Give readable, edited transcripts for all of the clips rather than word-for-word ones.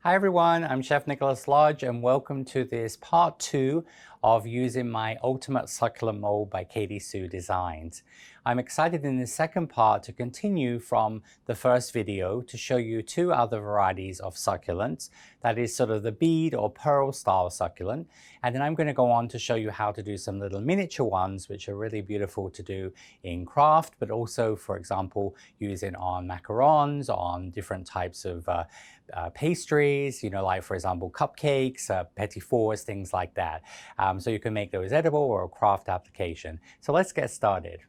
Hi everyone, I'm Chef Nicholas Lodge and welcome to this part 2 of using my Ultimate Succulent Mold by Katy Designs. I'm excited in the second part to continue from the first video to show you two other varieties of succulents. That is sort of the bead or pearl style succulent. And then I'm going to go on to show you how to do some little miniature ones which are really beautiful to do in craft, but also, for example, using on macarons, on different types of pastries, like for example cupcakes, petit fours, things like that. So you can make those edible or a craft application. So let's get started.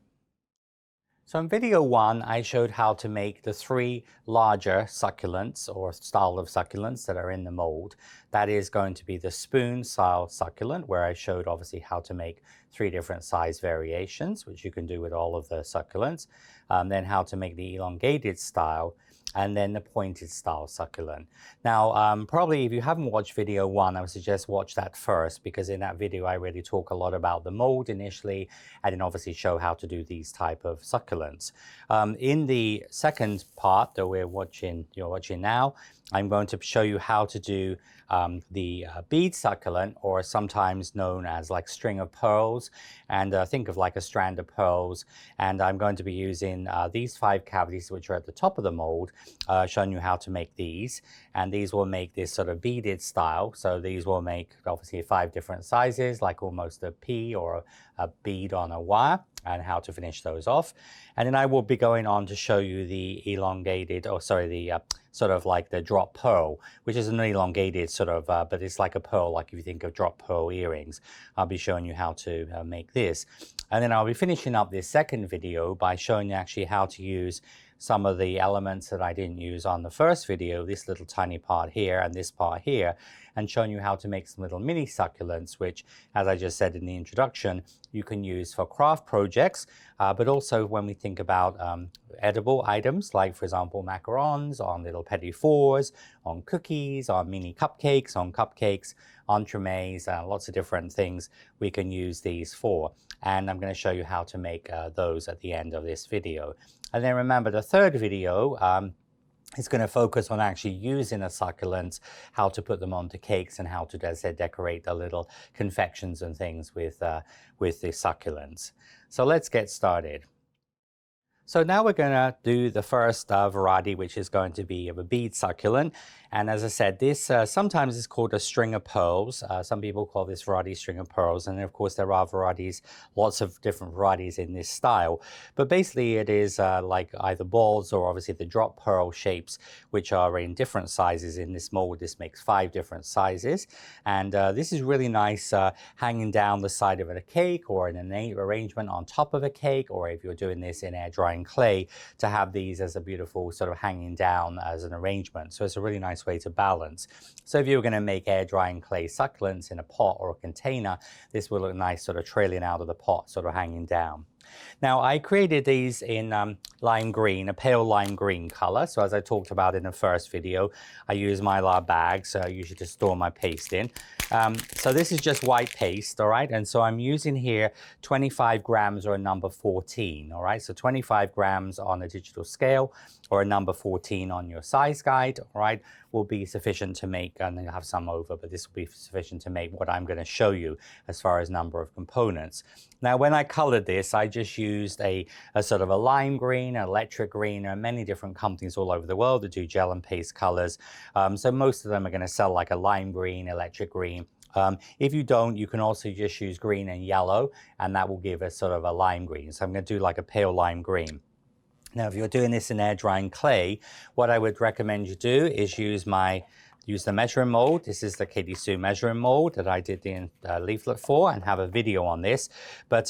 So in video 1, I showed how to make the 3 larger succulents or style of succulents that are in the mold. That is going to be the spoon style succulent, where I showed obviously how to make 3 different size variations, which you can do with all of the succulents. Then how to make the elongated style, and then the pointed style succulent. Now, probably if you haven't watched video 1, I would suggest watch that first, because in that video I really talk a lot about the mold initially, and then obviously show how to do these type of succulents. In the second part that you're watching now, I'm going to show you how to do the bead succulent, or sometimes known as like string of pearls, and think of like a strand of pearls. And I'm going to be using these 5 cavities which are at the top of the mold, showing you how to make these. And these will make this sort of beaded style. So these will make obviously 5 different sizes, like almost a pea or a bead on a wire, and how to finish those off. And then I will be going on to show you the elongated, the sort of like the drop pearl, which is an elongated sort of, but it's like a pearl, like if you think of drop pearl earrings. I'll be showing you how to make this. And then I'll be finishing up this second video by showing you actually how to use some of the elements that I didn't use on the first video, this little tiny part here and this part here, and showing you how to make some little mini succulents, which, as I just said in the introduction, you can use for craft projects, but also when we think about edible items, like for example macarons, on little petit fours, on cookies, on mini cupcakes, entremets, lots of different things we can use these for. And I'm going to show you how to make those at the end of this video. And then remember, the third video is going to focus on actually using the succulents, how to put them onto cakes, and how to, as I said, decorate the little confections and things with the succulents. So let's get started. So now we're going to do the first variety, which is going to be of a bead succulent. And as I said, this sometimes is called a string of pearls. Some people call this variety string of pearls. And of course, there are varieties, lots of different varieties in this style. But basically, it is like either balls or obviously the drop pearl shapes, which are in different sizes in this mold. This makes 5 different sizes. And this is really nice hanging down the side of a cake, or in an arrangement on top of a cake, or if you're doing this in air drying clay, to have these as a beautiful sort of hanging down as an arrangement. So it's a really nice way to balance. So if you're going to make air drying clay succulents in a pot or a container, this will look nice sort of trailing out of the pot, sort of hanging down. Now, I created these in lime green, a pale lime green color. So as I talked about in the first video, I use Mylar bags, usually to store my paste in. So this is just white paste, all right? And so I'm using here 25 grams or a number 14, all right? So 25 grams on a digital scale or a number 14 on your size guide, all right, will be sufficient to make, and then you'll have some over, but this will be sufficient to make what I'm going to show you as far as number of components. Now, when I colored this, I just used a sort of a lime green, an electric green. There are many different companies all over the world that do gel and paste colors. So most of them are going to sell like a lime green, electric green. If you don't, you can also just use green and yellow, and that will give us sort of a lime green. So I'm going to do like a pale lime green. Now, if you're doing this in air drying clay, what I would recommend you do is use the measuring mold. This is the Katy measuring mold that I did the leaflet for, and have a video on this. But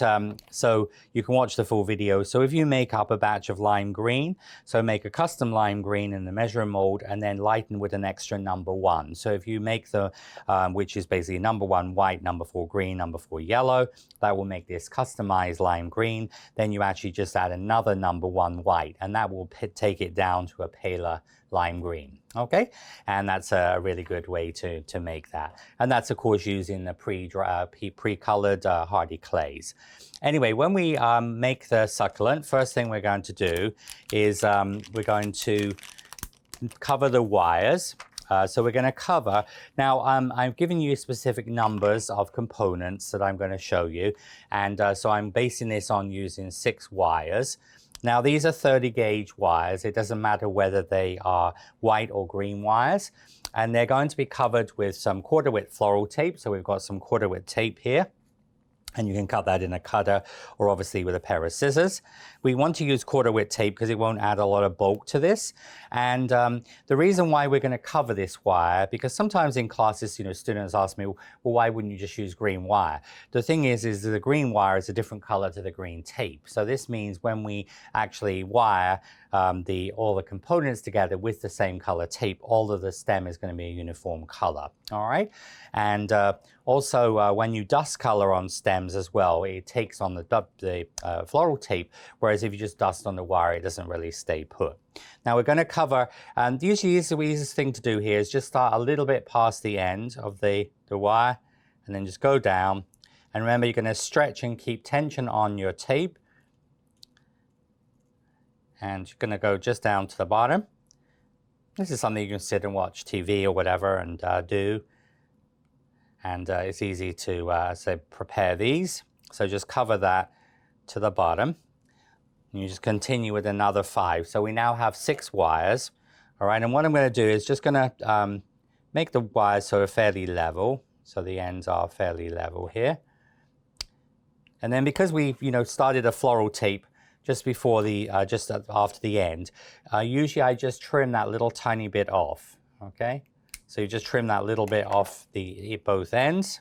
so you can watch the full video. So if you make up a batch of lime green, so make a custom lime green in the measuring mold, and then lighten with an extra number 1. So if you make the, which is basically number 1 white, number 4 green, number 4 yellow, that will make this customized lime green. Then you actually just add another number 1 white, and that will take it down to a paler lime green. Okay, and that's a really good way to make that. And that's of course using the pre-colored hardy clays. Anyway, when we make the succulent, first thing we're going to do is we're going to cover the wires So we're going to cover, now I'm giving you specific numbers of components that I'm going to show you. And so I'm basing this on using 6 wires. Now these are 30 gauge wires. It doesn't matter whether they are white or green wires. And they're going to be covered with some 1/4 width floral tape. So we've got some 1/4 width tape here. And you can cut that in a cutter or obviously with a pair of scissors. We want to use 1/4 width tape because it won't add a lot of bulk to this. And the reason why we're going to cover this wire, because sometimes in classes, students ask me, well, why wouldn't you just use green wire? The thing is the green wire is a different color to the green tape. So this means when we actually wire all the components together with the same color tape, all of the stem is going to be a uniform color. All right. And also when you dust color on stems as well, it takes on the floral tape, whereas if you just dust on the wire, it doesn't really stay put. Now we're going to cover, and usually the easiest thing to do here is just start a little bit past the end of the wire and then just go down. And remember, you're going to stretch and keep tension on your tape. And you're going to go just down to the bottom. This is something you can sit and watch TV or whatever and do. And it's easy to prepare these. So just cover that to the bottom. And you just continue with another 5. So we now have 6 wires. All right, and what I'm going to do is just going to make the wires sort of fairly level. So the ends are fairly level here. And then because we've started a floral tape just before just after the end, usually I just trim that little tiny bit off. Okay, so you just trim that little bit off both ends.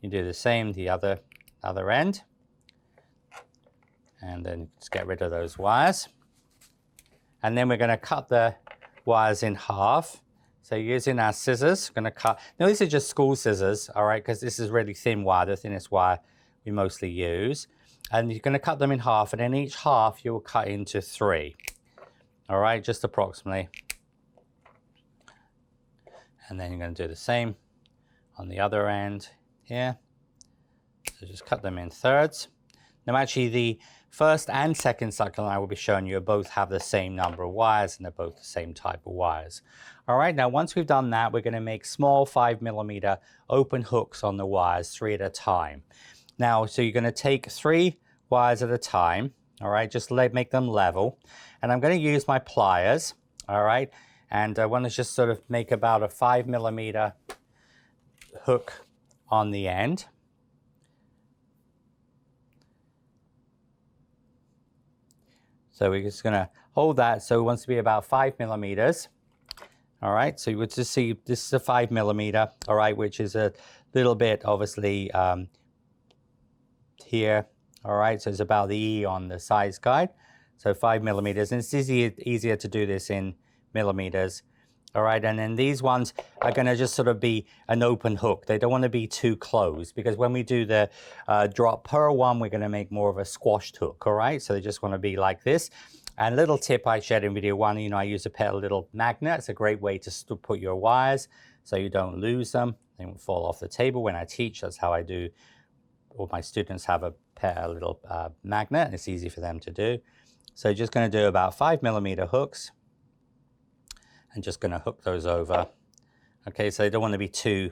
You do the same the other end, and then just get rid of those wires. And then we're going to cut the wires in half. So using our scissors, going to cut. Now these are just school scissors, all right, because this is really thin wire, the thinnest wire we mostly use. And you're going to cut them in half, and then each half you will cut into 3. All right, just approximately. And then you're going to do the same on the other end here. So just cut them in thirds. Now actually the first and second succulent I will be showing you both have the same number of wires, and they're both the same type of wires. All right, now once we've done that, we're going to make small 5mm open hooks on the wires, 3 at a time. Now, so you're going to take 3 wires at a time, all right, just make them level. And I'm going to use my pliers, all right, and I want to just sort of make about a 5mm hook on the end. So we're just going to hold that, so it wants to be about 5mm. All right, so you would just see this is a 5mm, all right, which is a little bit obviously here, all right, so it's about the E on the size guide, so 5mm, and it's easier to do this in millimeters, all right. And then these ones are going to just sort of be an open hook. They don't want to be too closed, because when we do the drop pearl one, we're going to make more of a squashed hook, all right, so they just want to be like this. And little tip I shared in video 1, I use a pair of little magnets. It's a great way to put your wires so you don't lose them. They won't fall off the table when I teach. That's how I do. All my students have a pair of little magnet, and it's easy for them to do. So just going to do about 5mm hooks, and just going to hook those over. Okay, so they don't want to be too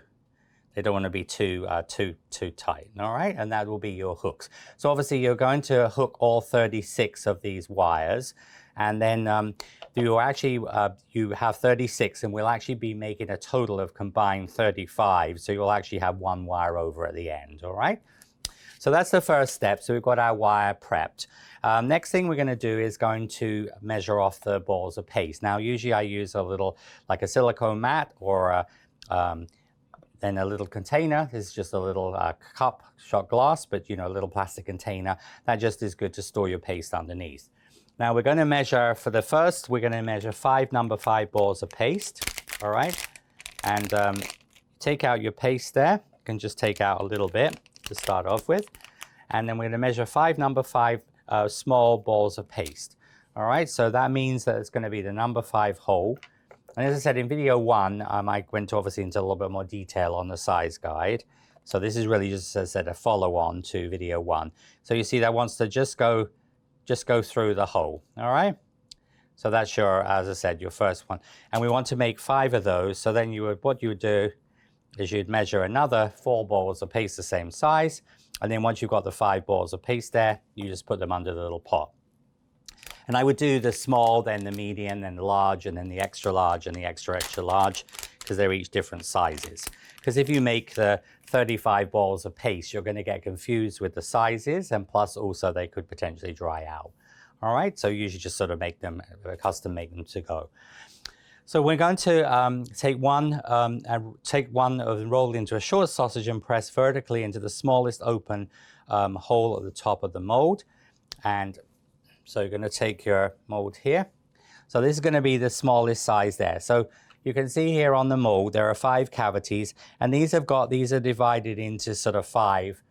tight, all right? And that will be your hooks. So obviously you're going to hook all 36 of these wires, and then you have 36, and we'll actually be making a total of combined 35. So you'll actually have 1 wire over at the end, all right? So that's the first step. So we've got our wire prepped. Next thing we're going to do is going to measure off the balls of paste. Now, usually I use a little, like a silicone mat, or then a little container. This is just a little cup, shot glass, but a little plastic container. That just is good to store your paste underneath. Now we're going to measure, for the first, we're going to measure 5 number 5 balls of paste, all right? And take out your paste there. You can just take out a little bit to start off with. And then we're going to measure 5 number 5 small balls of paste. All right, so that means that it's going to be the number 5 hole. And as I said in video 1, I went obviously into a little bit more detail on the size guide. So this is really just, as I said, a follow-on to video 1. So you see that wants to just go through the hole. All right. So that's your, as I said, your first one. And we want to make 5 of those. So then what you would do is you'd measure another 4 balls of paste the same size. And then once you've got the 5 balls of paste there, you just put them under the little pot. And I would do the small, then the medium, then the large, and then the extra large and the extra, extra large, because they're each different sizes. Because if you make the 35 balls of paste, you're going to get confused with the sizes, and plus also they could potentially dry out. All right, so you usually just sort of make them, custom make them to go. So we're going to take one and roll it into a short sausage and press vertically into the smallest open hole at the top of the mold. And so you're going to take your mold here. So this is going to be the smallest size there. So you can see here on the mold, there are 5 cavities, and these are divided into sort of 5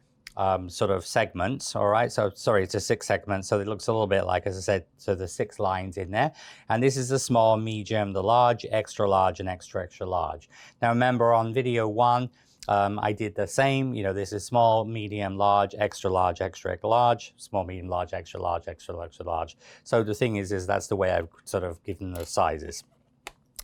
sort of segments, all right? So, sorry, it's a 6 segments, so it looks a little bit like, as I said, so there's 6 lines in there. And this is the small, medium, the large, extra large, and extra, extra large. Now, remember on video 1, I did the same. You know, this is small, medium, large, extra large, extra large, small, medium, large, extra large, extra large, extra large. So the thing is that's the way I've sort of given the sizes.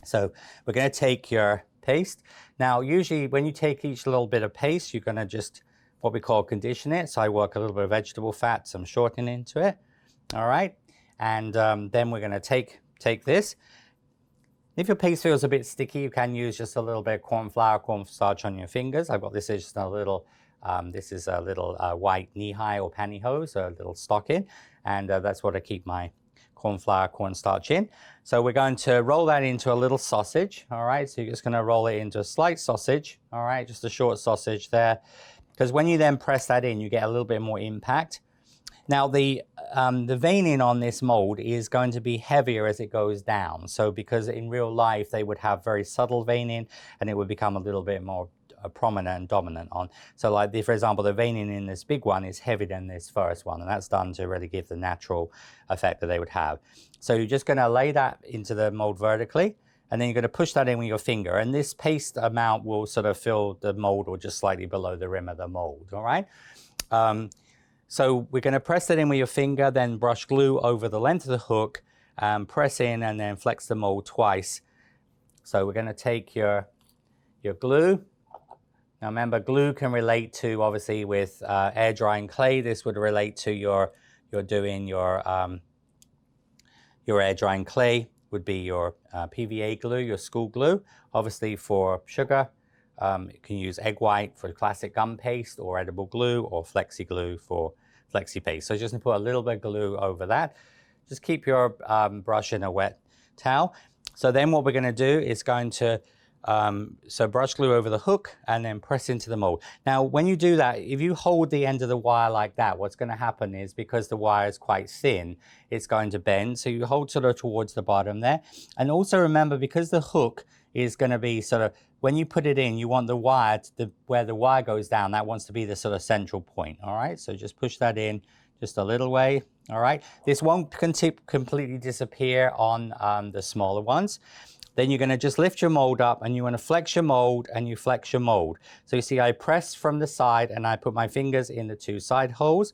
So we're going to take your paste. Now, usually when you take each little bit of paste, you're going to just what we call condition it. So I work a little bit of vegetable fat, some shortening into it. All right. And then we're going to take this. If your paste feels a bit sticky, you can use just a little bit of cornstarch on your fingers. I've got this is just a little, white knee-high or pantyhose, a little stocking. And that's what I keep my cornstarch in. So we're going to roll that into a little sausage. All right. So you're just going to roll it into a slight sausage. All right. Just a short sausage there. Because when you then press that in, you get a little bit more impact. Now, the veining on this mold is going to be heavier as it goes down. So because in real life, they would have very subtle veining, and it would become a little bit more prominent and dominant on. So like, for example, the veining in this big one is heavier than this first one, and that's done to really give the natural effect that they would have. So you're just going to lay that into the mold vertically. And then you're going to push that in with your finger. And this paste amount will sort of fill the mold or just slightly below the rim of the mold, all right? So we're going to press that in with your finger, then brush glue over the length of the hook, press in and then flex the mold twice. So we're going to take your glue. Now remember, glue can relate to, obviously, with air drying clay. This would relate to your air drying clay. Would be your PVA glue, your school glue. Obviously for sugar, you can use egg white for classic gum paste, or edible glue, or flexi glue for flexi paste. So just put a little bit of glue over that. Just keep your brush in a wet towel. So then what we're going to do is going to so brush glue over the hook and then press into the mold. Now, when you do that, if you hold the end of the wire like that, what's going to happen is, because the wire is quite thin, it's going to bend. So you hold sort of towards the bottom there. And also remember, because the hook is going to be sort of, when you put it in, you want the wire, where the wire goes down, that wants to be the sort of central point. All right, so just push that in just a little way. All right, this won't completely disappear on the smaller ones. Then you're going to just lift your mold up, and you want to flex your mold, and you flex your mold. So you see I press from the side, and I put my fingers in the 2 side holes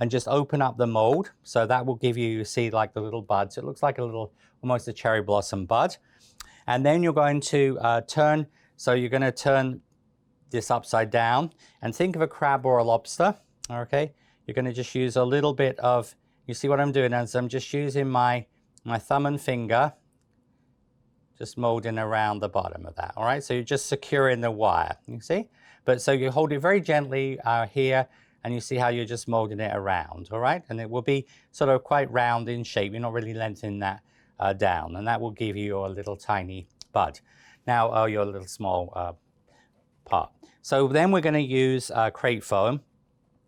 and just open up the mold. So that will give you see, like the little buds. It looks like a little, almost a cherry blossom bud. And then you're going to turn, so you're going to turn this upside down and think of a crab or a lobster, okay? You're going to just use a little bit of, you see what I'm doing, as I'm just using my thumb and finger, just molding around the bottom of that, all right? So you're just securing the wire, you see? But so you hold it very gently here, and you see how you're just molding it around, all right? And it will be sort of quite round in shape. You're not really lengthening that down, and that will give you your little tiny bud. Now, your little small part. So then we're gonna use crate foam.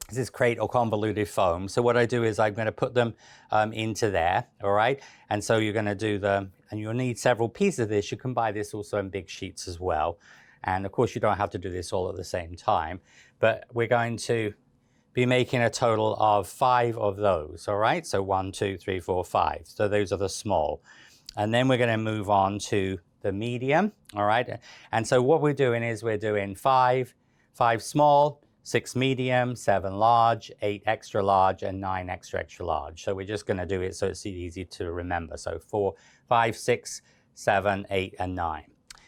This is crate or convoluted foam. So what I do is I'm going to put them into there, all right? And so you're going to do and you'll need several pieces of this. You can buy this also in big sheets as well. And of course, you don't have to do this all at the same time, but we're going to be making a total of 5 of those, all right? So 1, 2, 3, 4, 5. So those are the small. And then we're going to move on to the medium, all right? And so what we're doing is we're doing 5 small, 6 medium, 7 large, 8 extra large, and 9 extra extra large. So we're just going to do it so it's easy to remember. So 4, 5, 6, 7, 8, and 9.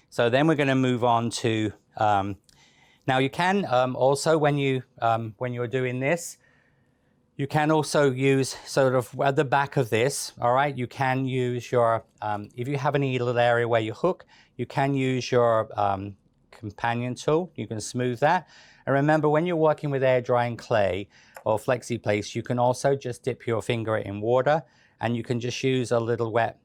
So then we're going to move on to, now you can also, when you're doing this, you can also use sort of at the back of this, all right, you can use your, if you have any little area where you hook, you can use your companion tool. You can smooth that. And remember, when you're working with air drying clay or flexi paste, you can also just dip your finger in water and you can just use a little wet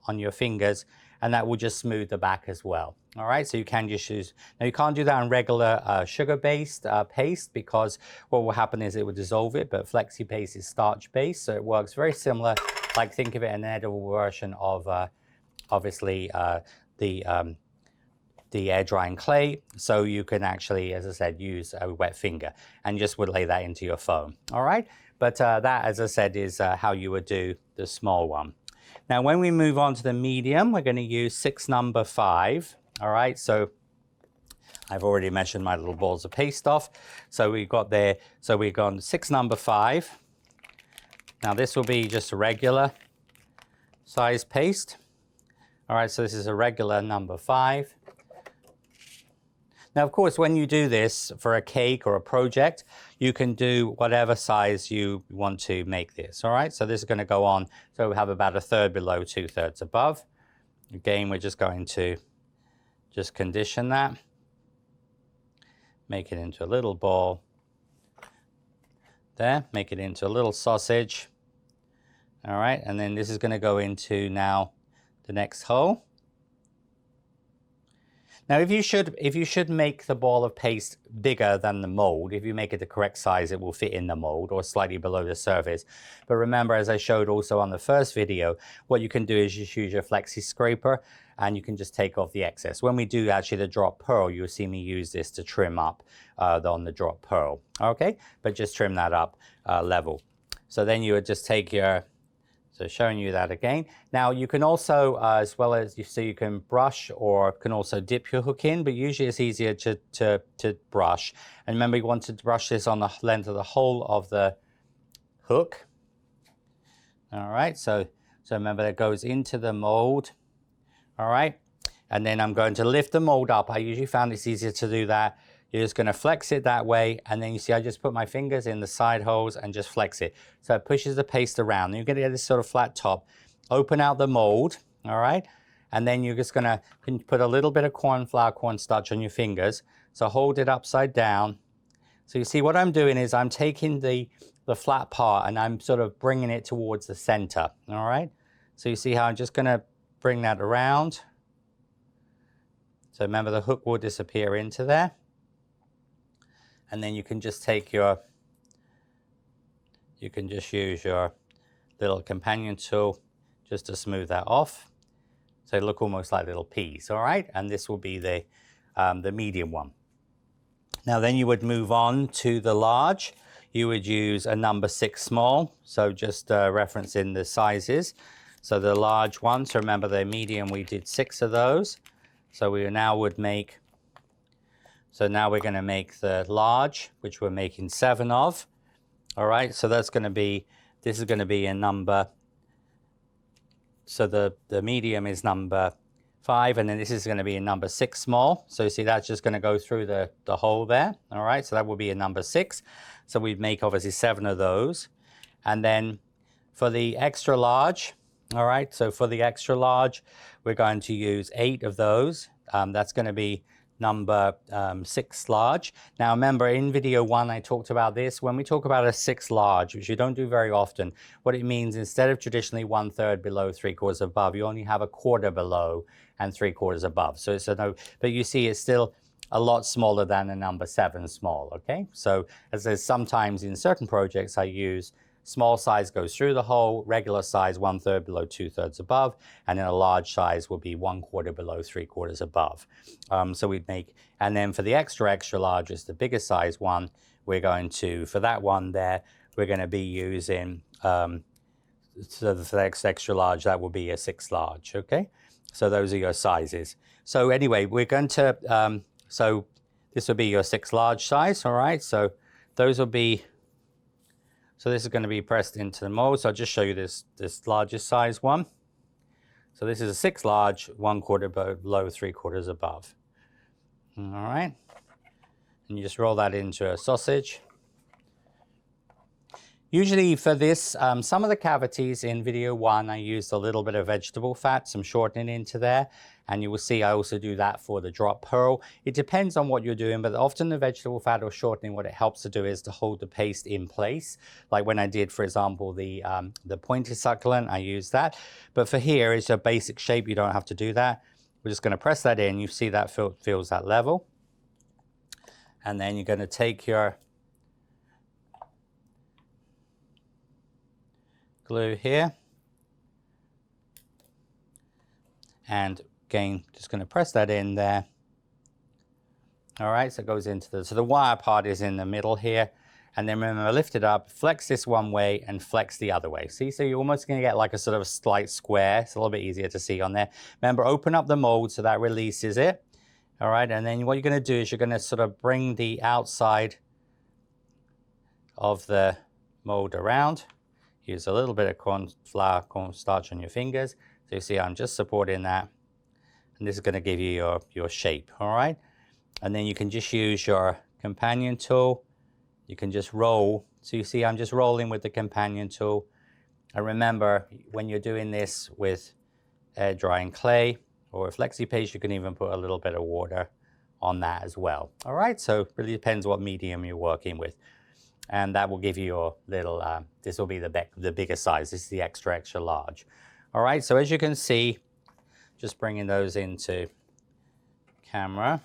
on your fingers and that will just smooth the back as well. All right, so you can just use, now you can't do that on regular sugar-based paste because what will happen is it will dissolve it, but flexi paste is starch-based, so it works very similar, like think of it an edible version of obviously the air drying clay, so you can actually, as I said, use a wet finger and just would lay that into your foam. All right, but that, as I said, is how you would do the small one. Now, when we move on to the medium, we're going to use 6 number 5. All right, so I've already measured my little balls of paste off. So we've got there, so we've gone 6 number 5. Now this will be just a regular size paste. All right, so this is a regular number 5. Now, of course, when you do this for a cake or a project, you can do whatever size you want to make this, all right? So this is going to go on, so we have about 1/3 below, 2/3 above. Again, we're just going to just condition that, make it into a little ball. There, make it into a little sausage. All right, and then this is going to go into now the next hole. Now, if you should make the ball of paste bigger than the mold, if you make it the correct size, it will fit in the mold or slightly below the surface. But remember, as I showed also on the first video, what you can do is just use your Flexi Scraper and you can just take off the excess. When we do actually the drop pearl, you'll see me use this to trim up on the drop pearl, okay? But just trim that up level. So then you would just take your, so showing you that again. Now you can also, as well as you can brush or can also dip your hook in, but usually it's easier to brush. And remember, you want to brush this on the length of the whole of the hook. All right, so remember that goes into the mold. All right, and then I'm going to lift the mold up. I usually found it's easier to do that. You're just going to flex it that way, and then you see I just put my fingers in the side holes and just flex it. So it pushes the paste around. You're going to get this sort of flat top. Open out the mold, all right? And then you're just going to put a little bit of cornstarch on your fingers. So hold it upside down. So you see what I'm doing is I'm taking the flat part and I'm sort of bringing it towards the center, all right? So you see how I'm just going to bring that around. So remember, the hook will disappear into there. And then you can just take your, you can just use your little companion tool just to smooth that off. So they look almost like little peas, all right? And this will be the medium one. Now then you would move on to the large. You would use a number 6 small. So just referencing the sizes. So the large one, so remember the medium, we did 6 of those. So we now would make, so now we're going to make the large, which we're making 7 of. All right, so that's going to be, this is going to be a number, so the medium is number 5, and then this is going to be a number 6 small. So you see that's just going to go through the hole there. All right, so that will be a number 6. So we'd make obviously 7 of those. And then for the extra large, all right, so for the extra large, we're going to use 8 of those. That's going to be number 6 large. Now remember, in video 1 I talked about this. When we talk about a 6 large, which you don't do very often, what it means, instead of traditionally 1/3 below 3/4 above, you only have 1/4 below and 3/4 above. So it's a no, but you see it's still a lot smaller than a number 7 small, okay? So as there's sometimes in certain projects I use small size goes through the hole, regular size 1/3 below 2/3 above, and then a large size will be 1/4 below 3/4 above. So we'd make, and then for the extra large, is the bigger size one, we're going to, for that one there, we're going to be using, so for the extra large, that will be a 6 large, okay? So those are your sizes. So anyway, we're going to, so this will be your 6 large size, all right? So those will be, so this is going to be pressed into the mold. So I'll just show you this largest size one. So this is a 6 large, 1/4 below, 3/4 above. All right. And you just roll that into a sausage. Usually for this, some of the cavities in video 1, I used a little bit of vegetable fat, some shortening into there. And you will see I also do that for the drop pearl. It depends on what you're doing, but often the vegetable fat or shortening, what it helps to do is to hold the paste in place. Like when I did, for example, the pointed succulent, I used that. But for here, it's a basic shape. You don't have to do that. We're just going to press that in. You see that feels that level. And then you're going to take your glue here, and again, just going to press that in there. All right, so it goes into so the wire part is in the middle here, and then remember, lift it up, flex this one way and flex the other way. See, so you're almost going to get like a sort of slight square. It's a little bit easier to see on there. Remember, open up the mold so that releases it. All right, and then what you're going to do is you're going to sort of bring the outside of the mold around. Use a little bit of cornstarch on your fingers. So you see I'm just supporting that. And this is going to give you your shape, all right? And then you can just use your companion tool. You can just roll. So you see I'm just rolling with the companion tool. And remember, when you're doing this with air drying clay or a flexi paste, you can even put a little bit of water on that as well. All right, so it really depends what medium you're working with. And that will give you your little, this will be the bigger size. This is the extra large. All right, so as you can see, just bringing those into camera.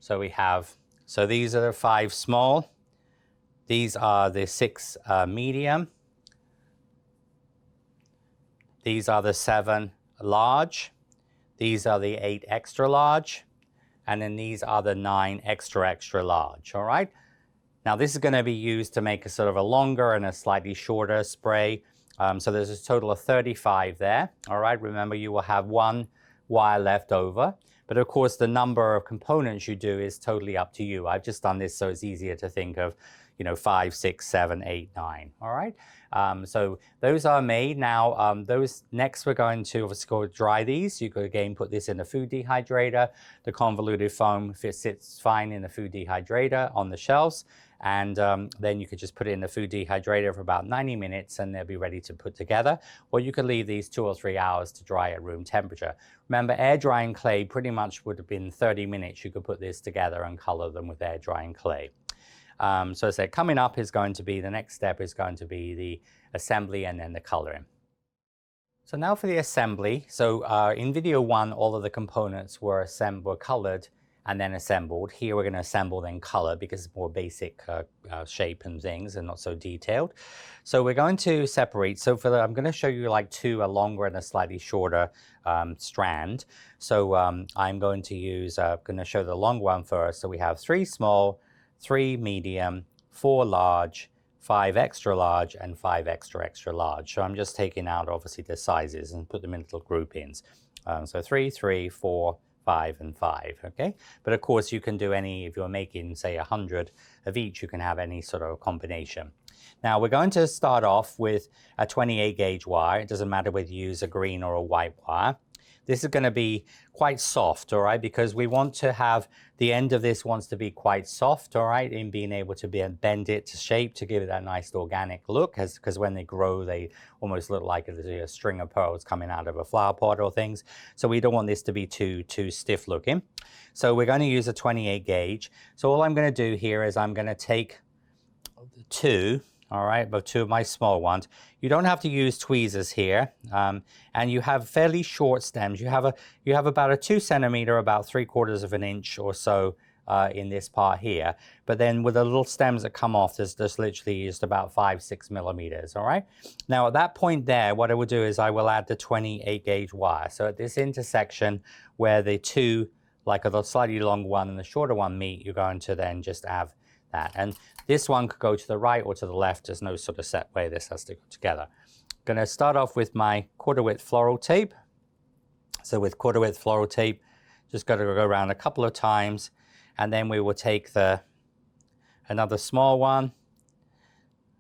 So we have, so these are the 5 small. These are the 6 medium. These are the 7 large. These are the 8 extra large. And then these are the 9 extra large, all right? Now this is gonna be used to make a sort of a longer and a slightly shorter spray. So there's a total of 35 there, all right? Remember, you will have 1 wire left over. But of course, the number of components you do is totally up to you. I've just done this so it's easier to think of, 5, 6, 7, 8, 9, all right? So those are made. Now, those next we're going to obviously go dry these. You could again put this in the food dehydrator. The convoluted foam sits fine in the food dehydrator on the shelves. And then you could just put it in the food dehydrator for about 90 minutes and they'll be ready to put together. Or you could leave these 2 or 3 hours to dry at room temperature. Remember, air drying clay pretty much would have been 30 minutes. You could put this together and color them with air drying clay. So I said, coming up is going to be, the next step is going to be the assembly and then the coloring. So now for the assembly. So in video 1, all of the components were colored and then assembled. Here we're going to assemble then color because it's more basic shape and things and not so detailed. So we're going to separate. So I'm going to show you like 2, a longer and a slightly shorter strand. So I'm going to use, going to show the long one first. So we have 3 small, 3 medium, 4 large, 5 extra large, and 5 extra large. So I'm just taking out obviously the sizes and put them in little groupings. So 3, 3, 4, 5, and 5, okay? But of course you can do any, if you're making say 100 of each, you can have any sort of combination. Now we're going to start off with a 28 gauge wire. It doesn't matter whether you use a green or a white wire. This is going to be quite soft, all right, because we want to have, the end of this wants to be quite soft, all right, in being able to bend it to shape to give it that nice organic look, because when they grow, they almost look like a string of pearls coming out of a flower pot or things. So we don't want this to be too stiff looking. So we're going to use a 28 gauge. So all I'm going to do here is I'm going to take 2, all right, but 2 of my small ones. You don't have to use tweezers here, and you have fairly short stems. You have about a 2 centimeter, about 3/4 of an inch or so in this part here. But then with the little stems that come off, there's literally just about 5, 6 millimeters, all right? Now at that point there, what I will do is I will add the 28 gauge wire. So at this intersection where the 2, like the slightly longer one and the shorter one meet, you're going to then just have that. And this one could go to the right or to the left. There's no sort of set way this has to go together. I'm going to start off with my 1/4 width floral tape. So with 1/4 width floral tape, Just got to go around a couple of times, and then we will take another small one.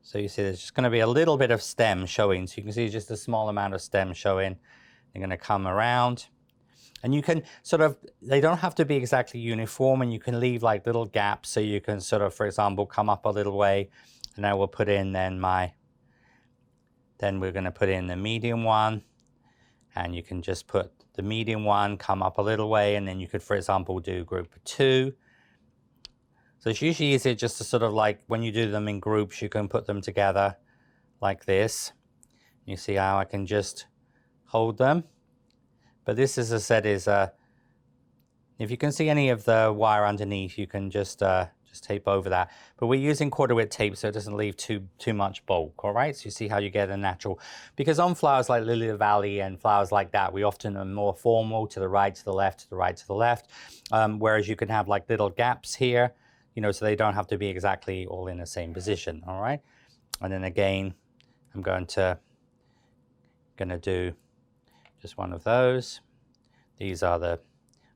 So you see there's just going to be a little bit of stem showing. So you can see just a small amount of stem showing. They're going to come around. And you can sort of, they don't have to be exactly uniform, and you can leave like little gaps. So you can sort of, for example, come up a little way, and I will put in then then we're going to put in the medium one, and you can just put the medium one, come up a little way, and then you could, for example, do group of 2. So it's usually easier just to sort of like, when you do them in groups, you can put them together like this. You see how I can just hold them. But this, as I said, is, if you can see any of the wire underneath, you can just tape over that. But we're using quarter width tape so it doesn't leave too much bulk, all right? So you see how you get a natural, because on flowers like Lily of the Valley and flowers like that, we often are more formal, to the right, to the left, to the right, to the left. Whereas you can have like little gaps here, you know, so they don't have to be exactly all in the same position, all right? And then again, I'm gonna do just one of those. These are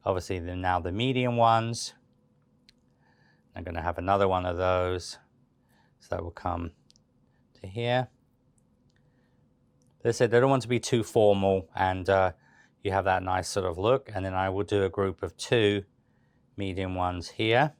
obviously now the medium ones. I'm going to have another one of those. So that will come to here. They said they don't want to be too formal, and you have that nice sort of look. And then I will do a group of 2 medium ones here.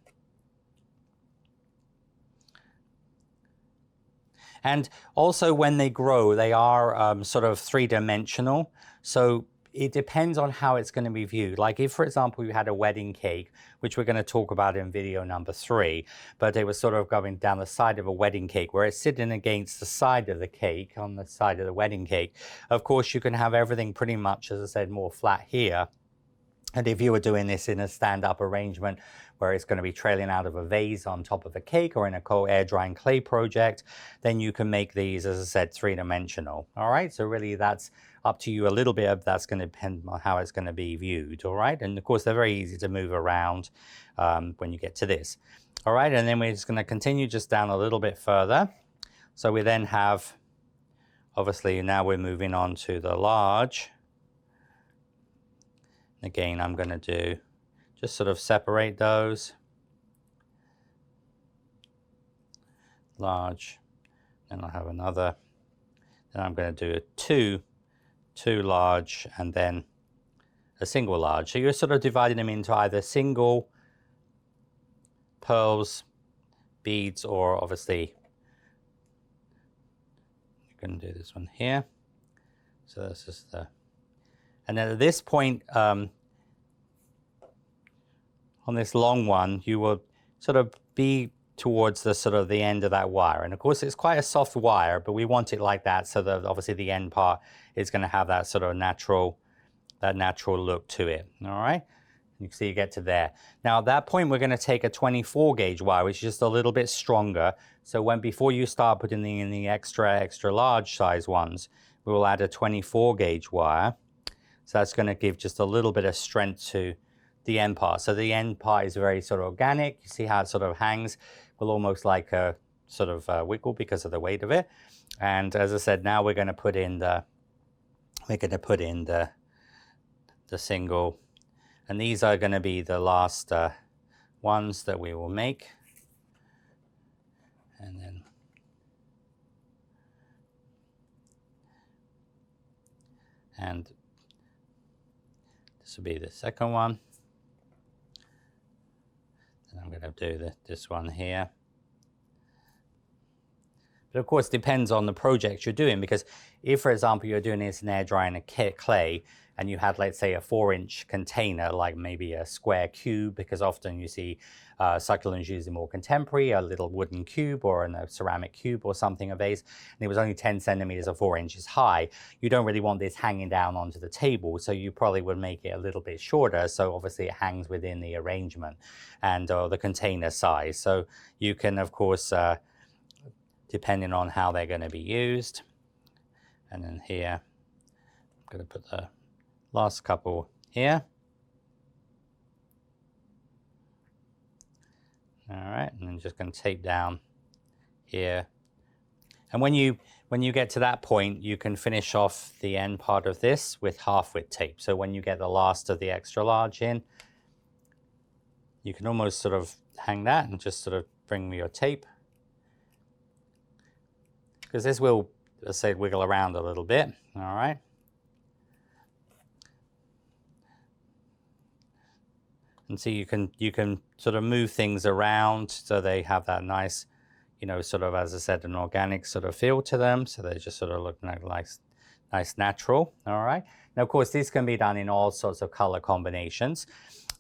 And also when they grow, they are sort of 3-dimensional. So it depends on how it's going to be viewed. Like if, for example, you had a wedding cake, which we're going to talk about in video number 3, but it was sort of going down the side of a wedding cake, where it's sitting against the side of the cake, on the side of the wedding cake. Of course, you can have everything pretty much, as I said, more flat here. And if you were doing this in a stand-up arrangement where it's going to be trailing out of a vase on top of a cake, or in a cold air drying clay project, then you can make these, as I said, 3-dimensional. All right, so really that's up to you a little bit. Of that's going to depend on how it's going to be viewed. All right, and of course they're very easy to move around when you get to this. All right, and then we're just going to continue just down a little bit further. So we then have, obviously now we're moving on to the large. Again, I'm going to do, just sort of separate those. Large, and I'll have another. Then I'm going to do two large, and then a single large. So you're sort of dividing them into either single pearls, beads, or obviously you're going to do this one here. So this is the, and then at this point, on this long one, you will sort of be towards the sort of the end of that wire. And of course, it's quite a soft wire, but we want it like that, so that obviously the end part is going to have that sort of natural look to it. All right. You can see you get to there. Now at that point, we're going to take a 24 gauge wire, which is just a little bit stronger. So before you start putting in the extra large size ones, we will add a 24 gauge wire. So that's going to give just a little bit of strength to the end part. So the end part is very sort of organic. You see how it sort of hangs, well, almost like a sort of wiggle because of the weight of it. And as I said, now we're going to put in the single, and these are going to be the last ones that we will make. And then this will be the second one. And I'm going to do this one here. But of course, it depends on the project you're doing, because if, for example, you're doing this in air drying a clay, and you had, let's say, a 4-inch container, like maybe a square cube, because often you see succulents using more contemporary, a little wooden cube or a ceramic cube or something, a vase, and it was only 10 centimeters or 4 inches high. You don't really want this hanging down onto the table, so you probably would make it a little bit shorter, so obviously it hangs within the arrangement and the container size. So you can, of course, depending on how they're going to be used. And then here, I'm going to put the last couple here. All right, and then just going to tape down here. And when you get to that point, you can finish off the end part of this with half width tape. So when you get the last of the extra large in, you can almost sort of hang that and just sort of bring your tape. Because this will, let's say, wiggle around a little bit, all right? And so you can sort of move things around so they have that nice, you know, sort of, as I said, an organic sort of feel to them. So they just sort of look like nice natural, all right? Now, of course, these can be done in all sorts of color combinations.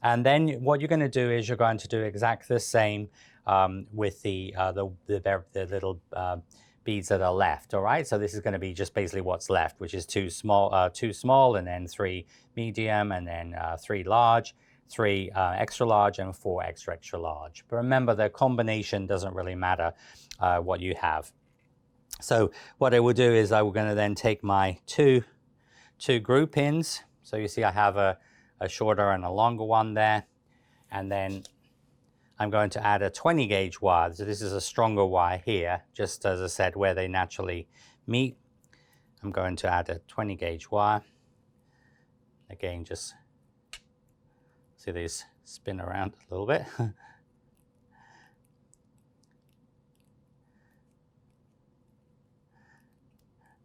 And then what you're going to do is you're going to do exactly the same with the little beads that are left, all right? So this is going to be just basically what's left, which is two small, and then 3 medium, and then 3 large, 3 extra large, and 4 extra large. But remember, the combination doesn't really matter what you have. So what I will do is I will going to then take my two groove pins. So you see I have a shorter and a longer one there. And then I'm going to add a 20 gauge wire. So this is a stronger wire here, just as I said, where they naturally meet. I'm going to add a 20 gauge wire. Again, just see these spin around a little bit.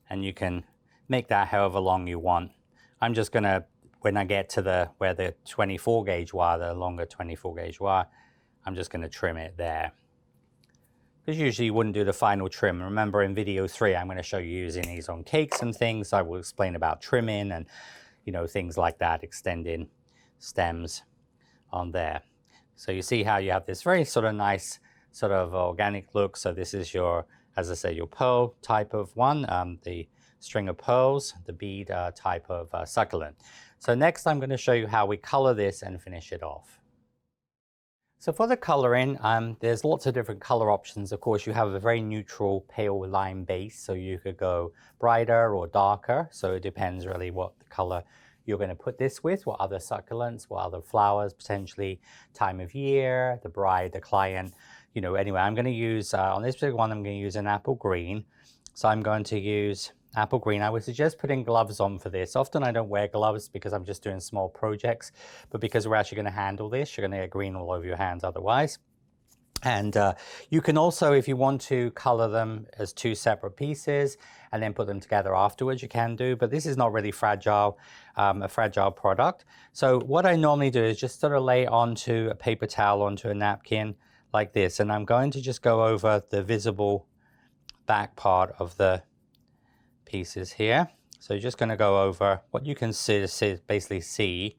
And you can make that however long you want. I'm just gonna, when I get to where the 24 gauge wire, the longer 24 gauge wire, I'm just gonna trim it there. Because usually you wouldn't do the final trim. Remember, in video 3, I'm gonna show you using these on cakes and things. I will explain about trimming and, you know, things like that, extending stems on there. So you see how you have this very sort of nice sort of organic look. So this is your, as I say, your pearl type of one, the string of pearls, the bead type of succulent. So next I'm going to show you how we color this and finish it off. So for the coloring, there's lots of different color options. Of course, you have a very neutral pale lime base, so you could go brighter or darker. So it depends really what the color you're going to put this with, what other succulents, what other flowers, potentially time of year, the bride, the client. You know, anyway, I'm going to use, on this particular one, I'm going to use an apple green. So I'm going to use apple green. I would suggest putting gloves on for this. Often I don't wear gloves because I'm just doing small projects, but because we're actually going to handle this, you're going to get green all over your hands otherwise. And you can also, if you want to color them as 2 separate pieces and then put them together afterwards, you can do, but this is not really fragile, a fragile product. So what I normally do is just sort of lay it onto a paper towel, onto a napkin like this, and I'm going to just go over the visible back part of the pieces here. So you're just going to go over what you can basically see.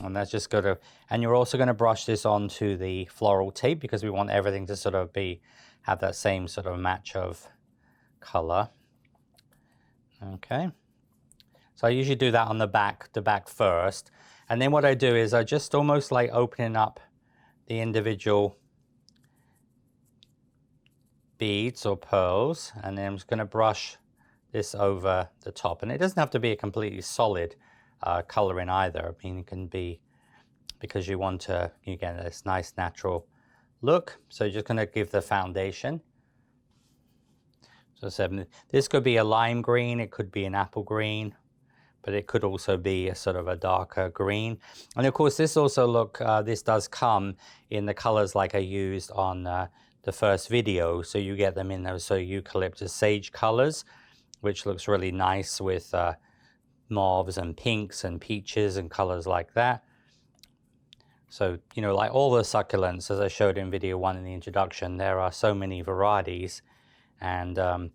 And that's just going to, and you're also going to brush this onto the floral tape because we want everything to sort of have that same sort of match of color. Okay. So I usually do that on the back first. And then what I do is I just almost like opening up the individual beads or pearls. And then I'm just going to brush this over the top. And it doesn't have to be a completely solid coloring either. I mean, it can be, because you want to, you get this nice natural look. So you're just going to give the foundation. So this could be a lime green, it could be an apple green, but it could also be a sort of a darker green. And of course, this also this does come in the colors like I used on the first video. So you get them in those eucalyptus sage colors, which looks really nice with mauves and pinks and peaches and colors like that. So, you know, like all the succulents, as I showed in video 1 in the introduction, there are so many varieties, and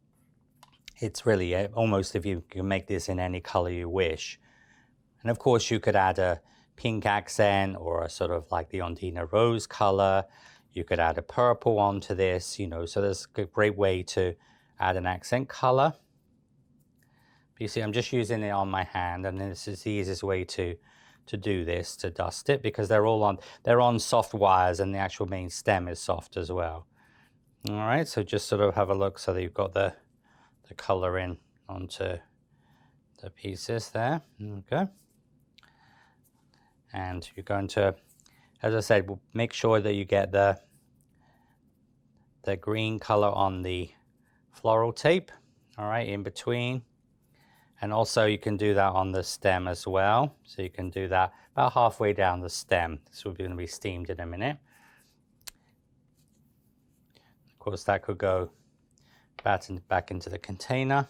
it's really almost, if you can make this in any color you wish. And of course you could add a pink accent or a sort of like the Ondina rose color. You could add a purple onto this, you know, so there's a great way to add an accent color. But you see, I'm just using it on my hand, and this is the easiest way to do this, to dust it, because they're on soft wires, and the actual main stem is soft as well. All right, so just sort of have a look so that you've got the color in onto the pieces there. Okay. And you're going to, as I said, make sure that you get the green color on the floral tape, all right, in between. And also you can do that on the stem as well. So you can do that about halfway down the stem. This will be going to be steamed in a minute. Of course, that could go back into the container.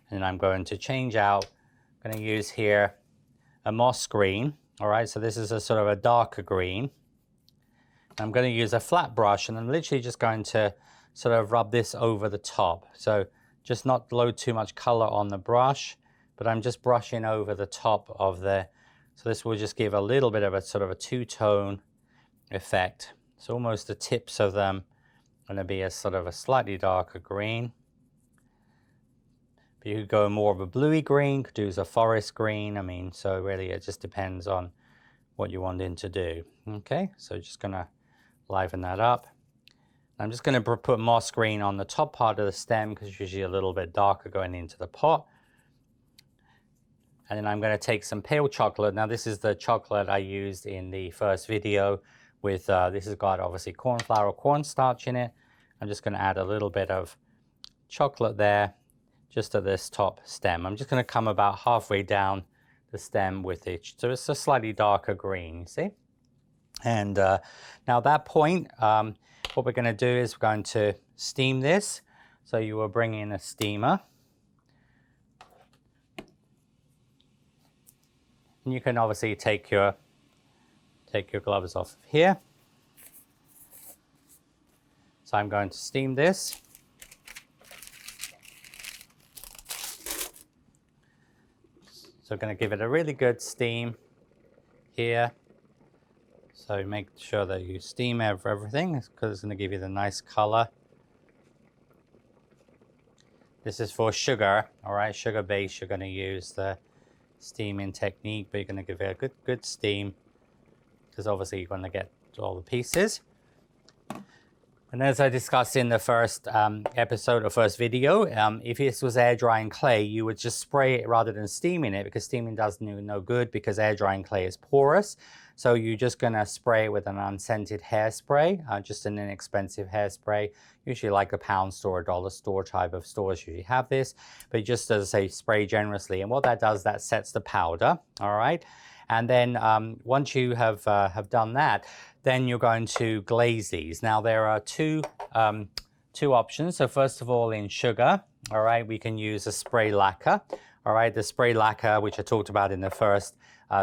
And I'm going to change out, I'm going to use here a moss green. All right, so this is a sort of a darker green. I'm going to use a flat brush, and I'm literally just going to sort of rub this over the top. So just not load too much color on the brush, but I'm just brushing over the top of the, so this will just give a little bit of a sort of a two-tone effect. So almost the tips of them are going to be a sort of a slightly darker green. But you could go more of a bluey green, could do as a forest green. I mean, so really it just depends on what you want it to do. Okay, so just gonna liven that up. I'm just gonna put moss green on the top part of the stem because it's usually a little bit darker going into the pot. And then I'm gonna take some pale chocolate. Now this is the chocolate I used in the first video with, this has got obviously corn flour or cornstarch in it. I'm just gonna add a little bit of chocolate there, just at this top stem. I'm just gonna come about halfway down the stem with it. So it's a slightly darker green, you see? And now at that point, what we're gonna do is we're going to steam this. So you will bring in a steamer. And you can obviously take your gloves off here. So I'm going to steam this. So going to give it a really good steam here. So make sure that you steam everything because it's going to give you the nice color. This is for sugar, all right, sugar base. You're going to use the steaming technique, but you're going to give it a good steam because obviously you're going to get all the pieces. And as I discussed in the first episode or first video, if this was air drying clay, you would just spray it rather than steaming it because steaming does no good because air drying clay is porous. So you're just going to spray it with an unscented hairspray, just an inexpensive hairspray, usually like a pound store or dollar store type of stores usually have this. But just as I say, spray generously. And what that does, that sets the powder, all right? And then once you have done that, then you're going to glaze these. Now there are two options. So first of all, in sugar, all right, we can use a spray lacquer. All right, the spray lacquer, which I talked about in the first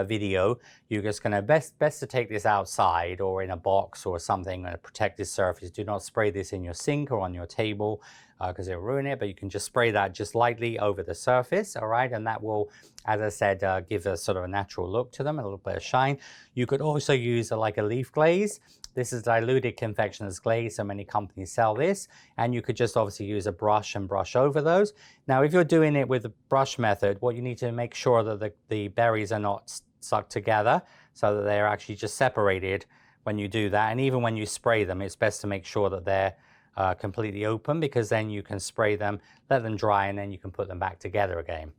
video, you're just gonna best to take this outside or in a box or something and protect this surface. Do not spray this in your sink or on your table because it'll ruin it, but you can just spray that just lightly over the surface, all right? And that will, as I said, give a sort of a natural look to them, a little bit of shine. You could also use like a leaf glaze. This is diluted confectioner's glaze, so many companies sell this. And you could just obviously use a brush and brush over those. Now, if you're doing it with the brush method, what you need to make sure that the berries are not stuck together so that they're actually just separated when you do that. And even when you spray them, it's best to make sure that they're completely open because then you can spray them, let them dry, and then you can put them back together again.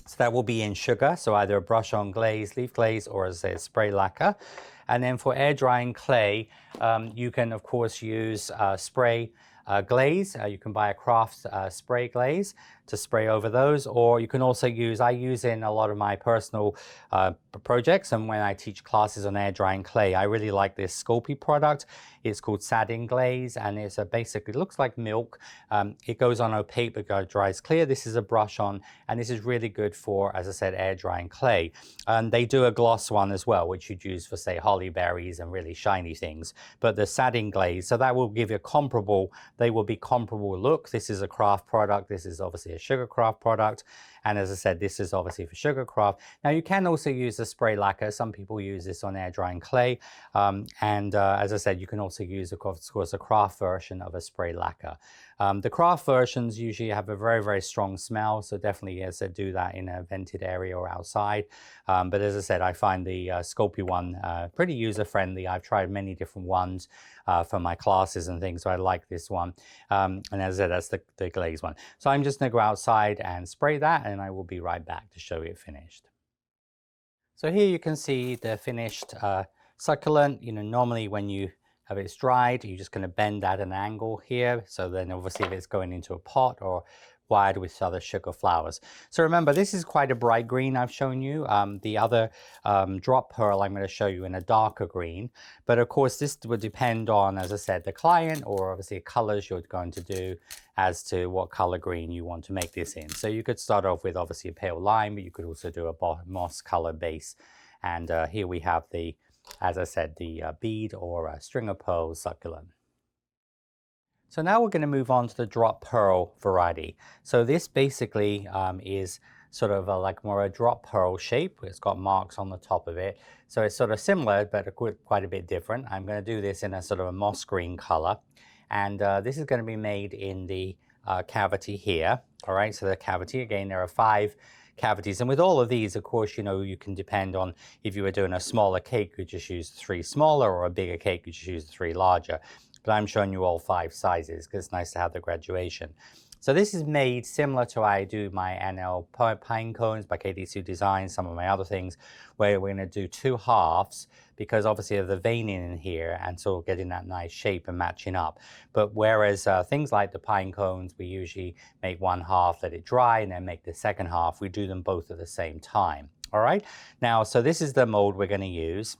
So that will be in sugar, so either a brush on glaze, leaf glaze, or as I say, a spray lacquer. And then for air drying clay, you can of course use spray glaze. You can buy a craft spray glaze to spray over those, or you can also use, I use in a lot of my personal projects and when I teach classes on air drying clay, I really like this Sculpey product. It's called Satin Glaze and it's basically, it looks like milk. It goes on opaque but dries clear. This is a brush on and this is really good for, as I said, air drying clay. They do a gloss one as well, which you'd use for say holly berries and really shiny things. But the Satin Glaze, so that will give you a comparable, they will be comparable look. This is a craft product. This is obviously a sugar craft product. And as I said, this is obviously for sugar craft. Now you can also use a spray lacquer. Some people use this on air drying clay. As I said, you can also use, of course, a craft version of a spray lacquer. The craft versions usually have a very, very strong smell. So definitely, as I said, do that in a vented area or outside. But as I said, I find the Sculpey one pretty user-friendly. I've tried many different ones for my classes and things. So I like this one. And as I said, that's the glaze one. So I'm just gonna go outside and spray that and I will be right back to show you it finished. So here you can see the finished succulent. You know, normally when you it's dried, you're just going to bend at an angle here. So then obviously if it's going into a pot or wired with other sugar flowers. So remember, this is quite a bright green I've shown you. The other drop pearl I'm going to show you in a darker green. But of course, this would depend on, as I said, the client or obviously colors you're going to do as to what color green you want to make this in. So you could start off with obviously a pale lime, but you could also do a moss color base. And here we have the, as I said, the bead or string of pearls succulent. So now we're going to move on to the drop pearl variety. So this basically is sort of like more a drop pearl shape. It's got marks on the top of it. So it's sort of similar, but quite a bit different. I'm going to do this in a sort of a moss green color. And this is going to be made in the cavity here. All right, so the cavity, again, there are 5 cavities. And with all of these, of course, you know, you can depend on if you were doing a smaller cake, you just use 3 smaller, or a bigger cake, you just use 3 larger. But I'm showing you all 5 sizes because it's nice to have the graduation. So this is made similar to I do my NL pine cones by Katy Designs, some of my other things, where we're going to do 2 halves because obviously of the veining in here and sort of getting that nice shape and matching up. But whereas things like the pine cones, we usually make 1 half, let it dry, and then make the second half. We do them both at the same time. All right. Now, so this is the mold we're going to use.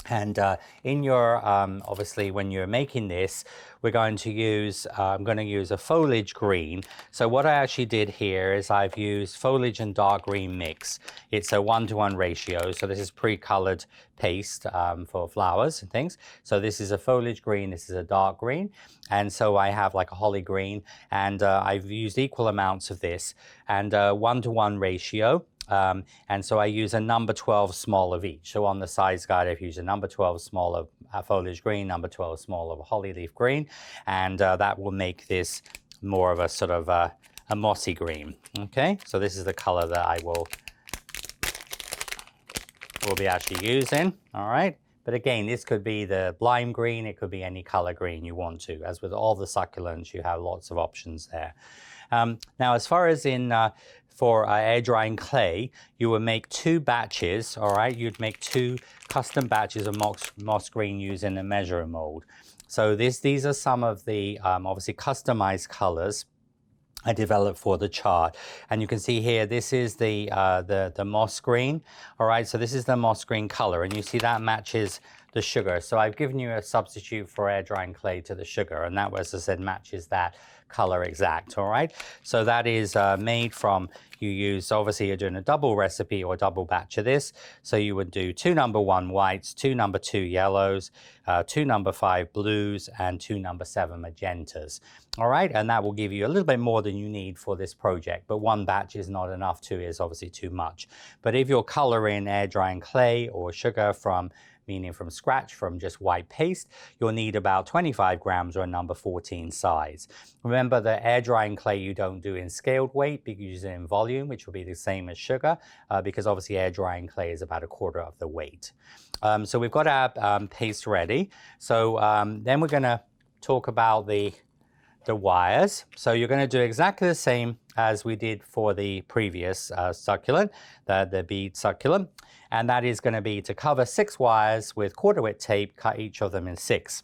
And in your, obviously, when you're making this, we're going to use, I'm going to use a foliage green. So what I actually did here is I've used foliage and dark green mix. It's a 1-to-1 ratio. So this is pre-colored paste for flowers and things. So this is a foliage green, this is a dark green. And so I have like a holly green, and I've used equal amounts of this, and 1-to-1 ratio. And so I use a number 12 small of each. So on the size guide, I've used a number 12 small of foliage green, number 12 small of holly leaf green, and that will make this more of a sort of a mossy green. Okay, so this is the color that I will be actually using. All right. But again, this could be the lime green, it could be any color green you want to. As with all the succulents, you have lots of options there. Now, as far as in for air drying clay, you would make 2 batches, all right? You'd make 2 custom batches of moss green using a measuring mold. So these are some of the obviously customized colors I developed for the chart. And you can see here, this is the moss green. All right, so this is the moss green color, and you see that matches the sugar. So I've given you a substitute for air drying clay to the sugar, and that, as I said, matches that color exact. All right, so that is made from, you use, obviously you're doing a double recipe or double batch of this. So you would do 2 number 1 whites, 2 number 2 yellows, 2 number 5 blues, and 2 number 7 magentas. All right, and that will give you a little bit more than you need for this project, but 1 batch is not enough, 2 is obviously too much. But if you're coloring air drying clay or sugar from, meaning from scratch, from just white paste, you'll need about 25 grams or a number 14 size. Remember, the air drying clay you don't do in scaled weight, because you use it in volume, which will be the same as sugar, because obviously air drying clay is about 1/4 of the weight. So we've got our paste ready. So then we're going to talk about the wires. So you're going to do exactly the same as we did for the previous succulent, the bead succulent. And that is going to be to cover 6 wires with 1/4 width tape, cut each of them in 6.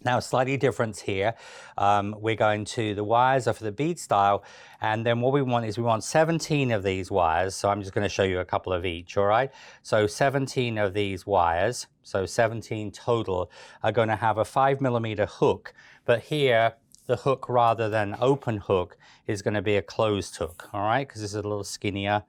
Now, slightly difference here. We're going to, the wires are for the bead style. And then what we want is we want 17 of these wires. So I'm just going to show you a couple of each, all right? So 17 of these wires, so 17 total, are going to have a 5mm hook. But here, the hook, rather than open hook, is going to be a closed hook, all right? Because this is a little skinnier.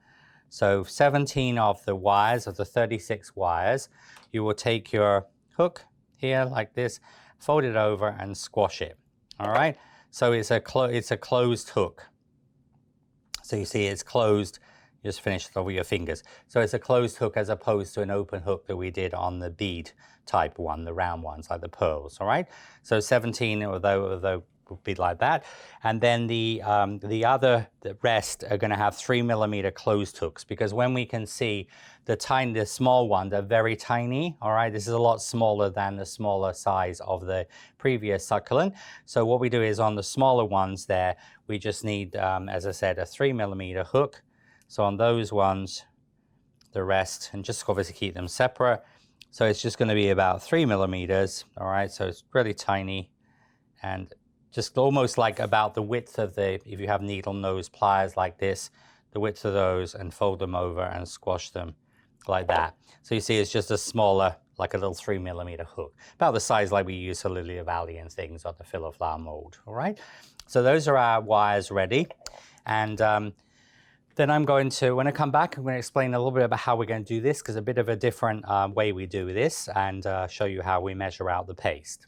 So 17 of the wires, of the 36 wires, you will take your hook here like this, fold it over and squash it, all right? So it's a closed hook. So you see it's closed, just finish it over your fingers. So it's a closed hook as opposed to an open hook that we did on the bead type one, the round ones, like the pearls, all right? So 17 of those would be like that. And then the rest are going to have 3mm closed hooks, because when we can see the small one, they're very tiny, all right? This is a lot smaller than the smaller size of the previous succulent. So what we do is on the smaller ones there, we just need, as I said, a 3mm hook. So on those ones, the rest, and just obviously keep them separate. So it's just going to be about 3 millimeters. All right, so it's really tiny and just almost like about the width of the, if you have needle nose pliers like this, the width of those, and fold them over and squash them like that. So you see it's just a smaller, like a little 3 millimeter hook, about the size like we use for Lily Valley and things on the filler flower mold. All right, so those are our wires ready. And then I'm going to, when I come back, I'm going to explain a little bit about how we're going to do this, because a bit of a different way we do this, and show you how we measure out the paste.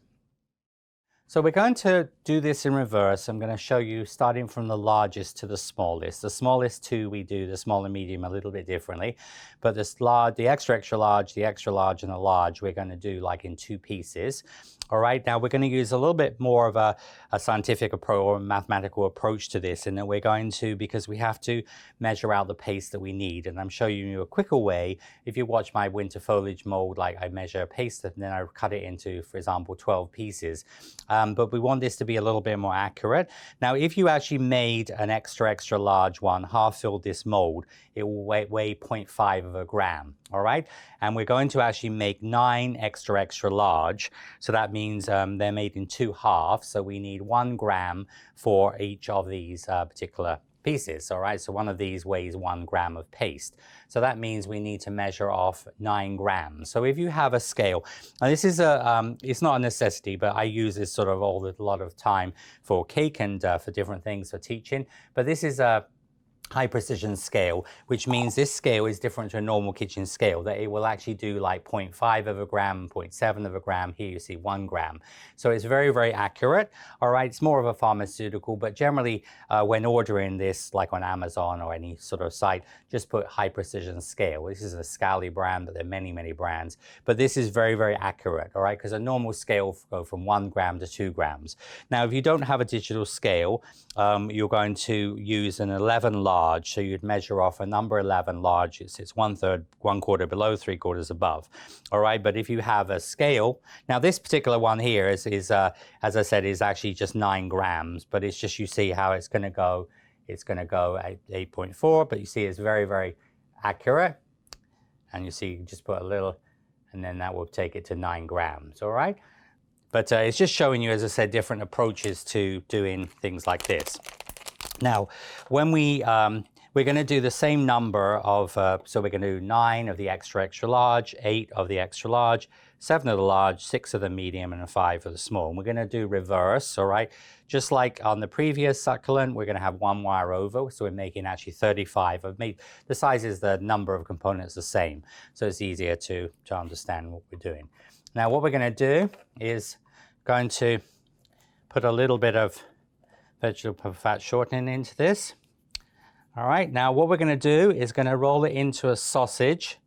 So we're going to do this in reverse. I'm going to show you starting from the largest to the smallest. The smallest two we do, the small and medium, a little bit differently. But this large, the extra large, the extra large, and the large, we're going to do like in 2 pieces. All right, now we're going to use a little bit more of a scientific approach or a mathematical approach to this, in that we're going to, because we have to measure out the paste that we need. And I'm showing you a quicker way. If you watch my winter foliage mold, like I measure paste and then I cut it into, for example, 12 pieces. But we want this to be a little bit more accurate. Now, if you actually made an extra large one, half filled this mold, it will weigh 0.5 of a gram. All right, and we're going to actually make 9 extra large. So that means they're made in 2 halves. So we need 1 gram for each of these particular pieces. All right, so one of these weighs 1 gram of paste. So that means we need to measure off 9 grams. So if you have a scale, and this is it's not a necessity, but I use this sort of a lot of time for cake and for different things for teaching. But this is a high precision scale, which means this scale is different to a normal kitchen scale, that it will actually do like 0.5 of a gram, 0.7 of a gram. Here you see 1 gram. So it's very, very accurate. All right, it's more of a pharmaceutical, but generally when ordering this, like on Amazon or any sort of site, just put high precision scale. This is a Scally brand, but there are many, many brands. But this is very, very accurate, all right, because a normal scale go from 1 gram to 2 grams. Now, if you don't have a digital scale, you're going to use an 11 large. So you'd measure off a number 11 large. It's 1/3, 1/4 below, 3/4 above. All right, but if you have a scale, now this particular one here is as I said, is actually just 9 grams, but it's just, you see how it's going to go. It's going to go at 8.4, but you see it's very, very accurate. And you see, you just put a little, and then that will take it to 9 grams. All right, but it's just showing you, as I said, different approaches to doing things like this. Now, when we're going to do the same number of, so we're going to do 9 of the extra large, 8 of the extra large, 7 of the large, 6 of the medium, and 5 of the small. And we're going to do reverse, all right? Just like on the previous succulent, we're going to have 1 wire over, so we're making actually 35. I've made the sizes, the number of components the same, so it's easier to understand what we're doing. Now, what we're going to do is going to put a little bit of vegetable fat shortening into this. All right, now what we're going to do is going to roll it into a sausage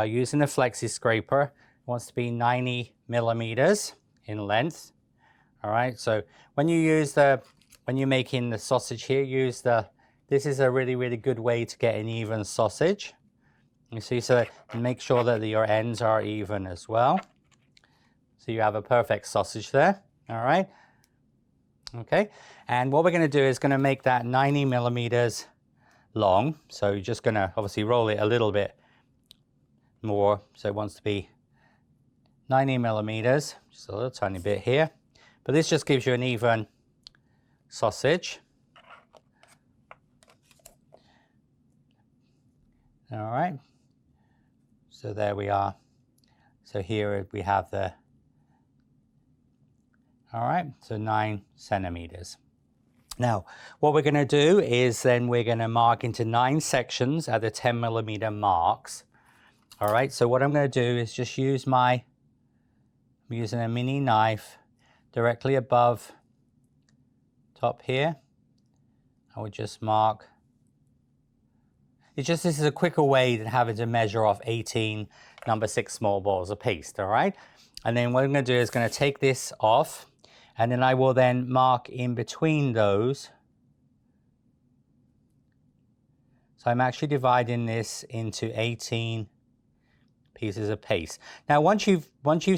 using a Flexi Scraper. It wants to be 90 millimeters in length. All right, so when you're making the sausage here, this is a really, really good way to get an even sausage. You see, so make sure that your ends are even as well. So you have a perfect sausage there. All right. Okay, and what we're going to do is going to make that 90 millimeters long. So you're just going to obviously roll it a little bit more. So it wants to be 90 millimeters, just a little tiny bit here. But this just gives you an even sausage. All right, so there we are. So here we have the, all right, so 9 centimeters. Now, what we're going to do is then we're going to mark into 9 sections at the 10 millimeter marks. All right, so what I'm going to do is just use I'm using a mini knife directly above top here. I would just mark. It's just, this is a quicker way than having to measure off 18 number 6 small balls of paste, all right? And then what I'm going to do is going to take this off, and then I will then mark in between those. So I'm actually dividing this into 18 pieces of paste. Now, once you've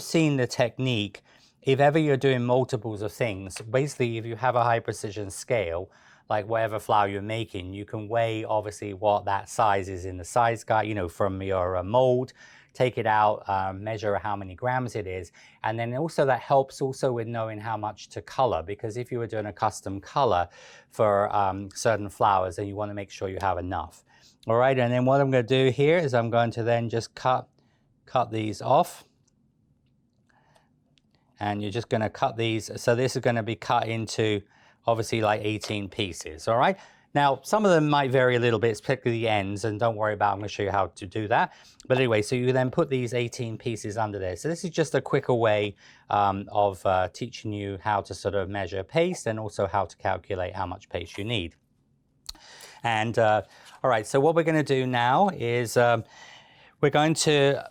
seen the technique, if ever you're doing multiples of things, basically if you have a high precision scale, like whatever flower you're making, you can weigh obviously what that size is in the size guide, you know, from your mold. take it out, measure how many grams it is. And then also that helps also with knowing how much to color, because if you were doing a custom color for certain flowers, then you want to make sure you have enough. All right, and then what I'm going to do here is I'm going to then just cut these off. And you're just going to cut these. So this is going to be cut into obviously like 18 pieces. All right. Now, some of them might vary a little bit, particularly the ends, and don't worry about, I'm going to show you how to do that. But anyway, so you then put these 18 pieces under there. So this is just a quicker way of teaching you how to sort of measure paste and also how to calculate how much paste you need. And all right, so what we're going to do now is we're going to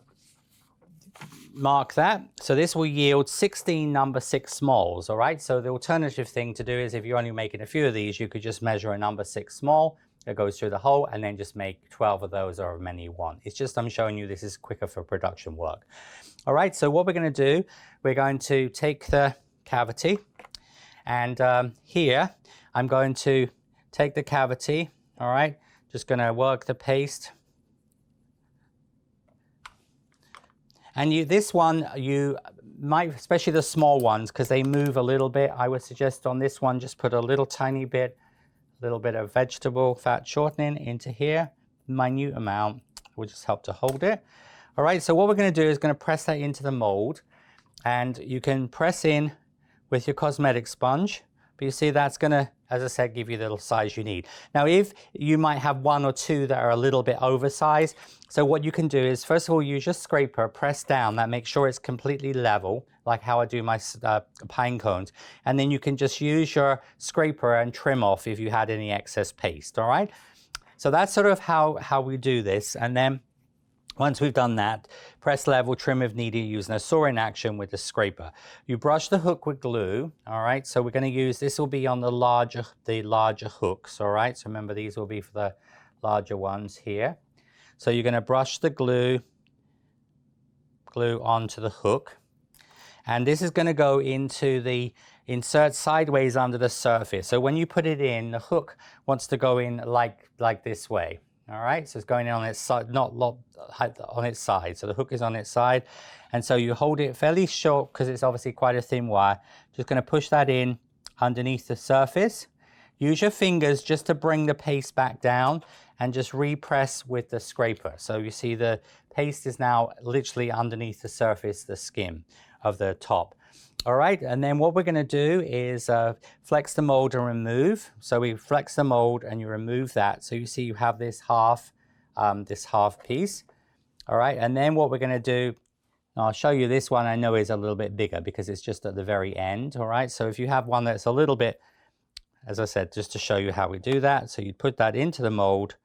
mark that. So this will yield 16 number 6 smalls, all right? So the alternative thing to do is if you're only making a few of these, you could just measure a number 6 small that goes through the hole and then just make 12 of those or as many you want. It's just I'm showing you this is quicker for production work. All right, so what we're going to do, we're going to take the cavity and here I'm going to take the cavity, all right? Just going to work the paste. And this one, you might, especially the small ones, because they move a little bit, I would suggest on this one, just put a little tiny bit, of vegetable fat shortening into here, minute amount, will just help to hold it. All right, so what we're going to do is going to press that into the mold, and you can press in with your cosmetic sponge, but you see that's going to, as I said, give you the little size you need. Now, if you might have 1 or 2 that are a little bit oversized, so what you can do is, first of all, use your scraper, press down, that makes sure it's completely level, like how I do my pine cones. And then you can just use your scraper and trim off if you had any excess paste, all right? So that's sort of how we do this. And then once we've done that, press level, trim if needed, using a sawing action with the scraper. You brush the hook with glue, all right? So we're going to use, this will be on the larger hooks, all right? So remember, these will be for the larger ones here. So you're going to brush the glue onto the hook. And this is going to go into the insert sideways under the surface. So when you put it in, the hook wants to go in like this way. All right, so it's going in on its side, not on its side. So the hook is on its side. And so you hold it fairly short because it's obviously quite a thin wire. Just going to push that in underneath the surface. Use your fingers just to bring the paste back down and just repress with the scraper. So you see the paste is now literally underneath the surface, the skin of the top. All right, and then what we're going to do is flex the mold and remove. So we flex the mold and you remove that. So you see you have this half piece. All right, and then what we're going to do, I'll show you this one I know is a little bit bigger because it's just at the very end. All right, so if you have one that's a little bit, as I said, just to show you how we do that. So you put that into the mold.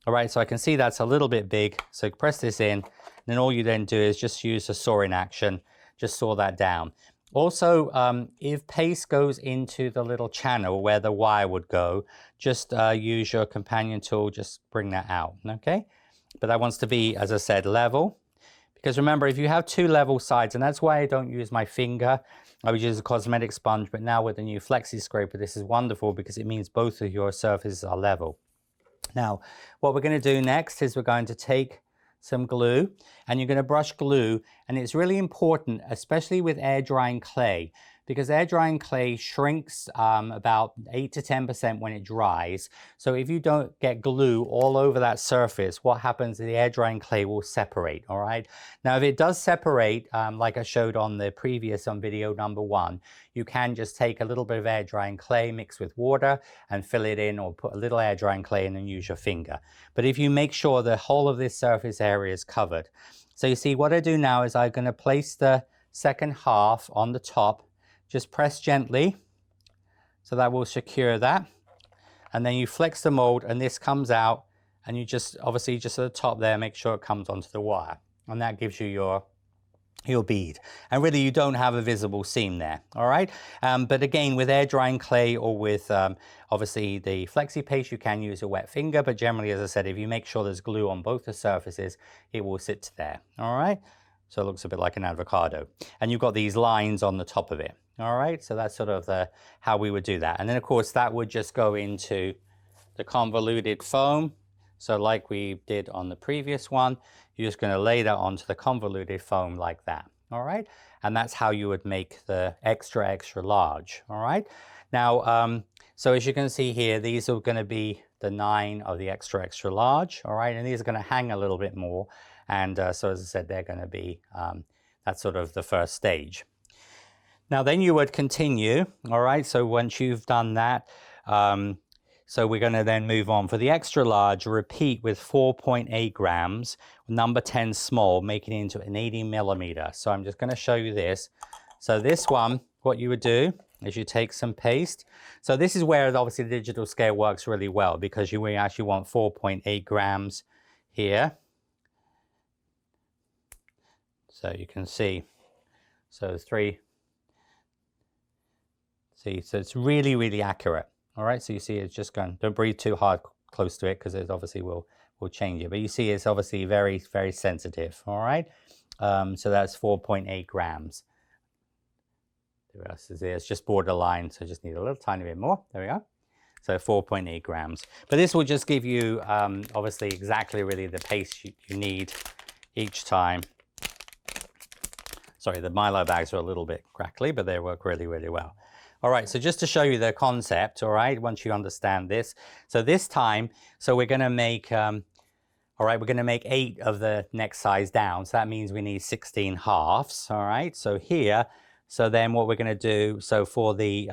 All right, so I can see that's a little bit big. So press this in, and then all you then do is just use a sawing action, just saw that down. Also, if paste goes into the little channel where the wire would go, just use your companion tool, just bring that out, okay? But that wants to be, as I said, level. Because remember, if you have 2 level sides, and that's why I don't use my finger, I would use a cosmetic sponge, but now with the new Flexi Scraper, this is wonderful because it means both of your surfaces are level. Now, what we're going to do next is we're going to take some glue and you're going to brush glue, and it's really important, especially with air drying clay, because air drying clay shrinks about 8 to 10% when it dries. So if you don't get glue all over that surface, what happens is the air drying clay will separate, all right? Now, if it does separate, like I showed on the previous on video number 1, you can just take a little bit of air drying clay, mix with water and fill it in, or put a little air drying clay in and use your finger. But if you make sure the whole of this surface area is covered. So you see what I do now is I'm going to place the second half on the top. Just press gently, so that will secure that. And then you flex the mold and this comes out, and you just, obviously just at the top there, make sure it comes onto the wire. And that gives you your bead. And really you don't have a visible seam there, all right? But again, with air drying clay or with obviously the Flexi paste, you can use a wet finger, but generally, as I said, if you make sure there's glue on both the surfaces, it will sit there, all right? So it looks a bit like an avocado. And you've got these lines on the top of it. All right, so that's sort of how we would do that. And then of course that would just go into the convoluted foam. So like we did on the previous one, you're just going to lay that onto the convoluted foam like that. All right. And that's how you would make the extra, extra large. All right. Now, so as you can see here, these are going to be the 9 of the extra, extra large. All right. And these are going to hang a little bit more. And so as I said, they're going to be, that's sort of the first stage. Now then you would continue. All right. So once you've done that, so we're going to then move on for the extra large, repeat with 4.8 grams, number 10 small, making it into an 80 millimeter. So I'm just going to show you this. So this one, what you would do is you take some paste. So this is where obviously the digital scale works really well, because you actually want 4.8 grams here. So you can see, so 3, see, so it's really, really accurate. All right, so you see it's just going, don't breathe too hard close to it, because it obviously will change it. But you see it's obviously very, very sensitive. All right, so that's 4.8 grams. The rest is there. It's just borderline, so just need a little tiny bit more. There we go. So 4.8 grams. But this will just give you obviously exactly really the paste you need each time. Sorry, the Milo bags are a little bit crackly, but they work really, really well. All right, so just to show you the concept, all right, once you understand this. So this time, so we're going to make, all right, we're going to make 8 of the next size down. So that means we need 16 halves, all right? So here, so then what we're going to do, so for the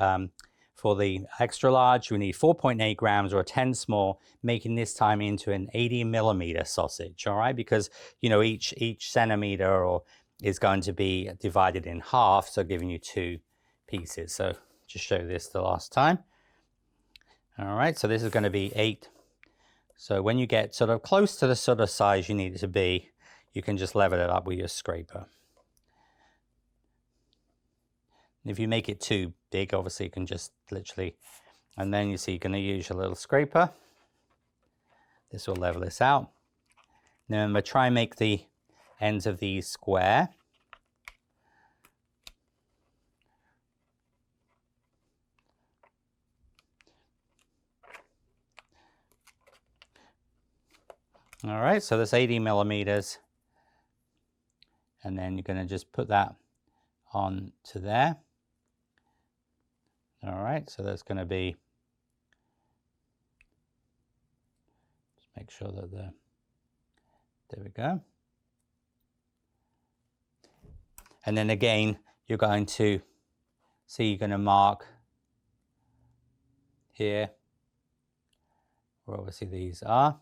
extra large, we need 4.8 grams or a 10 small, making this time into an 80 millimeter sausage, all right? Because, you know, each centimeter or is going to be divided in half, so giving you 2 pieces. So just show this the last time. All right, so this is going to be 8. So when you get sort of close to the sort of size you need it to be, you can just level it up with your scraper. If you make it too big, obviously you can just literally, and then you see you're going to use your little scraper. This will level this out. Now remember, try and make the ends of these square. All right, so that's 80 millimeters. And then you're going to just put that on to there. All right, so that's going to be, just make sure that there we go. And then again, you're going to see, you're going to mark here where obviously these are.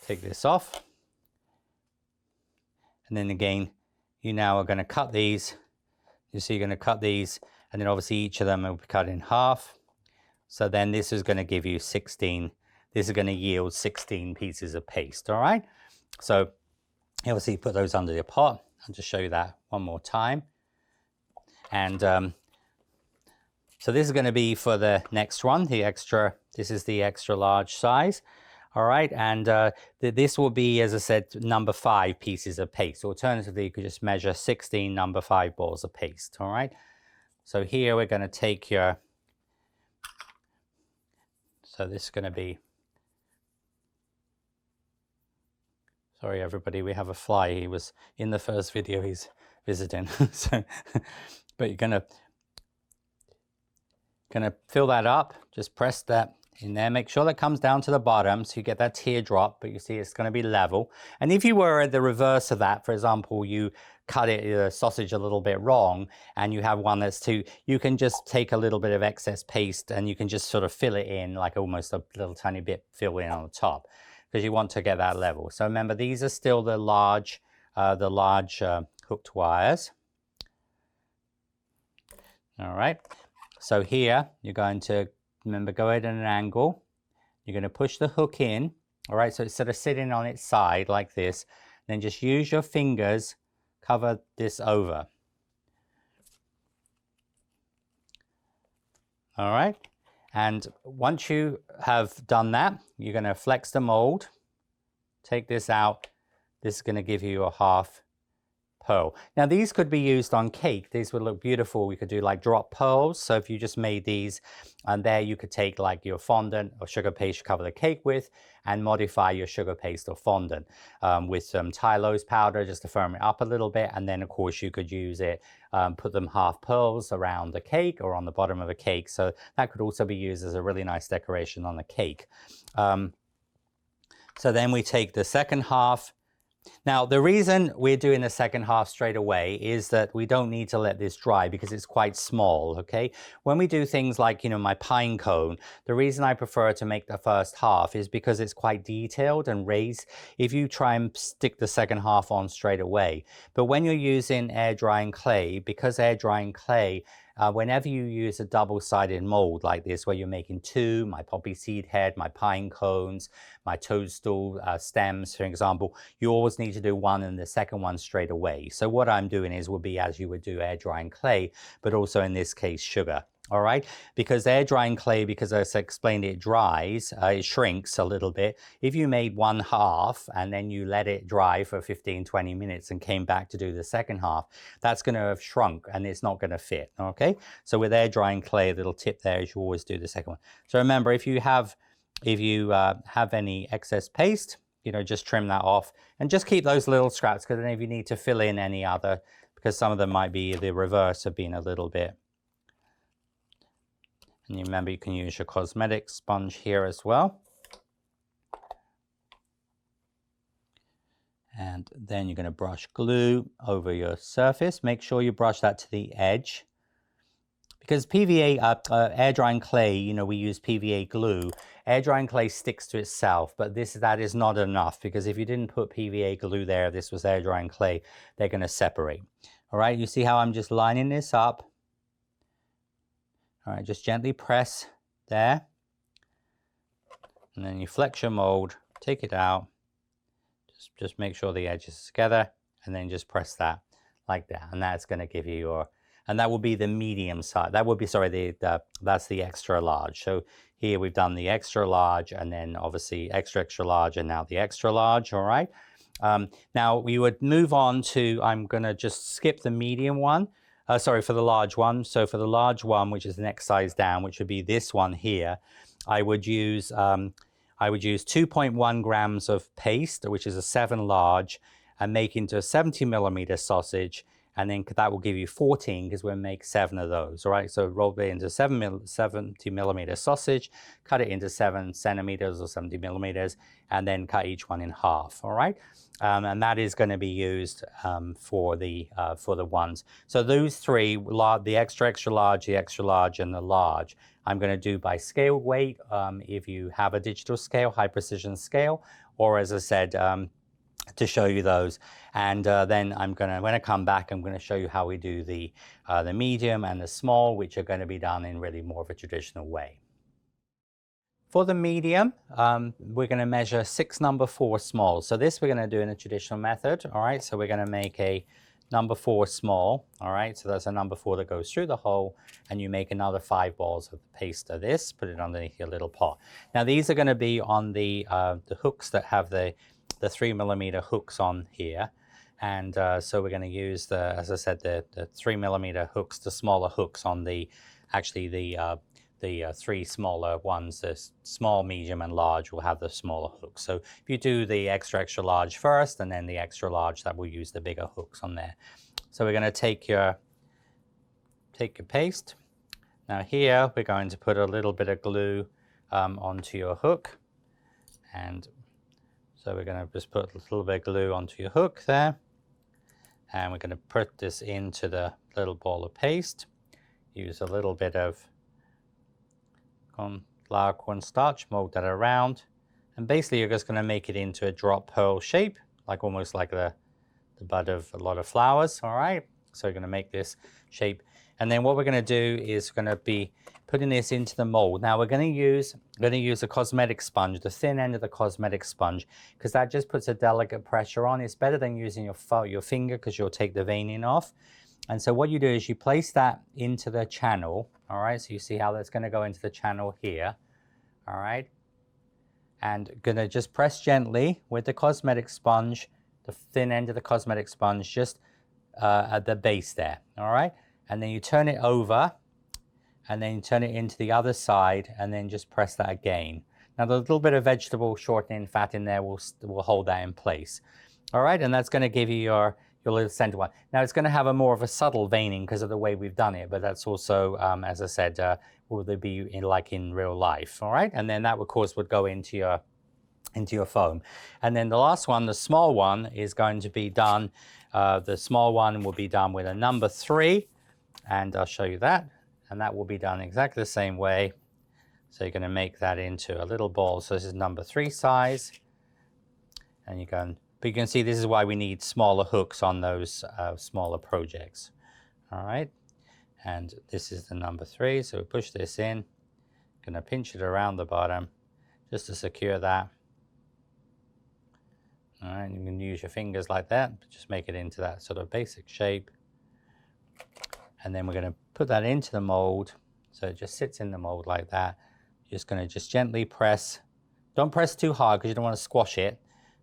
Take this off. And then again, you now are going to cut these. You see, you're going to cut these, and then obviously each of them will be cut in half. So then this is going to give you 16. This is going to yield 16 pieces of paste, all right? So obviously put those under your pot. I'll just show you that one more time. And so this is going to be for the next one, this is the extra large size. All right, and this will be, as I said, number 5 pieces of paste. Alternatively, you could just measure 16 number 5 balls of paste, all right? So here we're going to take your, so this is going to be, sorry everybody, we have a fly. He was in the first video, he's visiting. So, but you're going to fill that up, just press that in there, make sure that comes down to the bottom so you get that teardrop, but you see it's going to be level. And if you were at the reverse of that, for example, you cut the sausage a little bit wrong and you have one that's too, you can just take a little bit of excess paste and you can just sort of fill it in, like almost a little tiny bit fill in on the top, because you want to get that level. So remember, these are still the large hooked wires. All right, so here you're going to, remember, go at an angle. You're going to push the hook in. All right, so it's sort of sitting on its side like this. Then just use your fingers, cover this over. All right, and once you have done that, you're going to flex the mold. Take this out. This is going to give you a half pearl. Now these could be used on cake. These would look beautiful. We could do like drop pearls. So if you just made these, and there you could take like your fondant or sugar paste to cover the cake with, and modify your sugar paste or fondant with some Tylose powder just to firm it up a little bit. And then of course you could use it, put them half pearls around the cake or on the bottom of a cake. So that could also be used as a really nice decoration on the cake. So then we take the second half. Now, the reason we're doing the second half straight away is that we don't need to let this dry because it's quite small, okay? When we do things like, you know, my pine cone, the reason I prefer to make the first half is because it's quite detailed and raised if you try and stick the second half on straight away. But when you're using air drying clay, because air drying clay, whenever you use a double-sided mold like this, where you're making two, my poppy seed head, my pine cones, my toadstool stems, for example, you always need to do one and the second one straight away. So what I'm doing is will be as you would do air drying clay, but also in this case, sugar. All right, because air drying clay, because as I explained, it dries, it shrinks a little bit. If you made one half and then you let it dry for 15-20 minutes and came back to do the second half, that's going to have shrunk and it's not going to fit. Okay, so with air drying clay, a little tip there is you always do the second one. So remember, if you have any excess paste, you know, just trim that off and just keep those little scraps, because then if you need to fill in any other, because some of them might be the reverse of being a little bit. And you remember you can use your cosmetic sponge here as well. And then you're going to brush glue over your surface. Make sure you brush that to the edge. Because PVA, air drying clay, you know, we use PVA glue. Air drying clay sticks to itself, but that is not enough, because if you didn't put PVA glue there, this was air drying clay, they're going to separate. All right, you see how I'm just lining this up. All right, just gently press there. And then you flex your mold, take it out. Just make sure the edges are together, and then just press that like that. And that's going to give you your, and that will be the medium size. That would be, sorry, that's the extra large. So here we've done the extra large, and then obviously extra large, and now the extra large, all right? Now we would move on to, I'm going to just skip the medium one. Sorry, for the large one. So for the large one, which is the next size down, which would be this one here, I would use 2.1 grams of paste, which is a 7 large, and make into a 70mm sausage, and then that will give you 14, because we'll make 7 of those. All right, so roll it into 70mm sausage, cut it into 7 centimeters or 70mm, and then cut each one in half. All right. And that is going to be used for the ones. So those three, the extra large, the extra large, and the large, I'm going to do by scale weight. If you have a digital scale, high precision scale, or as I said, to show you those. And then when I come back, I'm going to show you how we do the medium and the small, which are going to be done in really more of a traditional way. For the medium, we're going to measure 6 number 4 small. So this we're going to do in a traditional method. All right, so we're going to make a number 4 small. All right, so that's a number 4 that goes through the hole, and you make another 5 balls of the paste of this, put it underneath your little pot. Now these are going to be on the hooks that have the 3mm hooks on here. And so we're going to use as I said, the 3mm hooks, the smaller hooks on the 3 smaller ones. The small, medium, and large will have the smaller hooks. So if you do the extra large first, and then the extra large, that will use the bigger hooks on there. So we're going to take your paste. Now here we're going to put a little bit of glue onto your hook, and so we're going to just put a little bit of glue onto your hook there, and we're going to put this into the little ball of paste. Use a little bit of flour cornstarch, mold that around, and basically you're just going to make it into a drop pearl shape, like almost like the bud of a lot of flowers. All right, so we're going to make this shape, and then what we're going to do is going to be putting this into the mold. Now we're going to use a cosmetic sponge, the thin end of the cosmetic sponge, because that just puts a delicate pressure on. It's better than using your finger, because you'll take the veining off. And so what you do is you place that into the channel. All right, so you see how that's going to go into the channel here. All right, and going to just press gently with the cosmetic sponge, the thin end of the cosmetic sponge, just at the base there, all right? And then you turn it over, and then you turn it into the other side, and then just press that again. Now the little bit of vegetable shortening fat in there will hold that in place. All right, and that's going to give you your little center one. Now it's going to have a more of a subtle veining because of the way we've done it, but that's also, as I said, will there be like in real life. All right, and then that of course would go into your foam. And then the last one, the small one, is going to be done. The small one will be done with a number 3, and I'll show you that. And that will be done exactly the same way. So you're going to make that into a little ball. So this is number 3 size. And but you can see this is why we need smaller hooks on those smaller projects. All right. And this is the number 3. So we push this in. Going to pinch it around the bottom just to secure that. All right. You can use your fingers like that, but just make it into that sort of basic shape. And then we're going to put that into the mold. So it just sits in the mold like that. You're just going to just gently press. Don't press too hard because you don't want to squash it.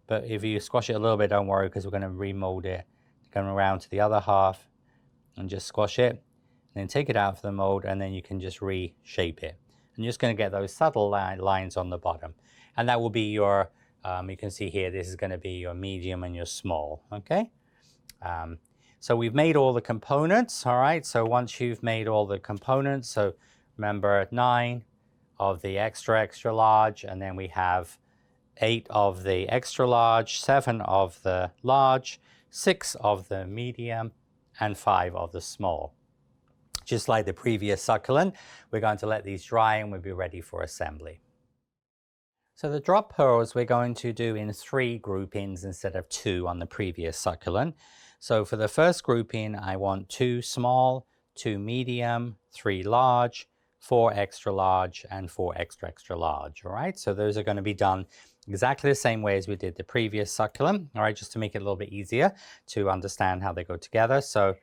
But if you squash it a little bit, don't worry, because we're going to remold it. Come around to the other half and just squash it. And then take it out of the mold, and then you can just reshape it. And you're just going to get those subtle lines on the bottom. And that will be your, you can see here, this is going to be your medium and your small, okay? So we've made all the components, all right? So once you've made all the components, so remember 9 of the extra large, and then we have 8 of the extra large, 7 of the large, 6 of the medium, and 5 of the small. Just like the previous succulent, we're going to let these dry and we'll be ready for assembly. So the drop pearls we're going to do in 3 groupings instead of 2 on the previous succulent. So for the first grouping, I want 2 small, 2 medium, 3 large, 4 extra large, and 4 extra large, all right? So those are going to be done exactly the same way as we did the previous succulent, all right, just to make it a little bit easier to understand how they go together. So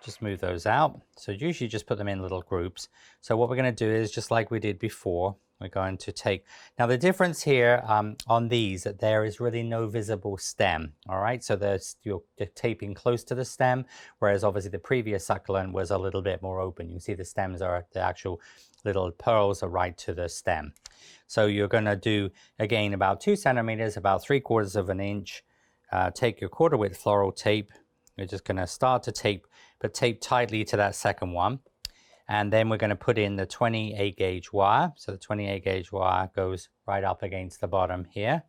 just move those out. So usually just put them in little groups. So what we're going to do is just like we did before, we're going to take, now the difference here on these, that there is really no visible stem, all right? So you're taping close to the stem, whereas obviously the previous succulent was a little bit more open. You can see the stems are, the actual little pearls are right to the stem. So you're going to do, again, about 2 centimeters, about 3/4 of an inch. Take your 1/4 width floral tape. You're just going to start to tape, but tape tightly to that second one. And then we're going to put in the 28 gauge wire. So the 28 gauge wire goes right up against the bottom here.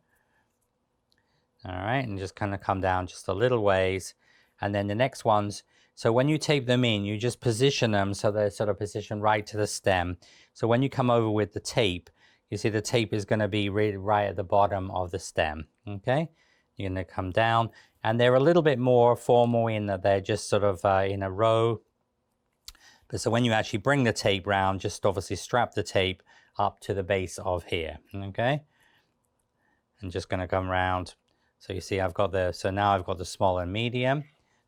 All right, and just kind of come down just a little ways. And then the next ones, so when you tape them in, you just position them so they're sort of positioned right to the stem. So when you come over with the tape, you see the tape is going to be right at the bottom of the stem, okay? You're going to come down, and they're a little bit more formal in that they're just sort of in a row. But so when you actually bring the tape round, just obviously strap the tape up to the base of here, okay? And just going to come around. So you see I've got so now I've got the small and medium.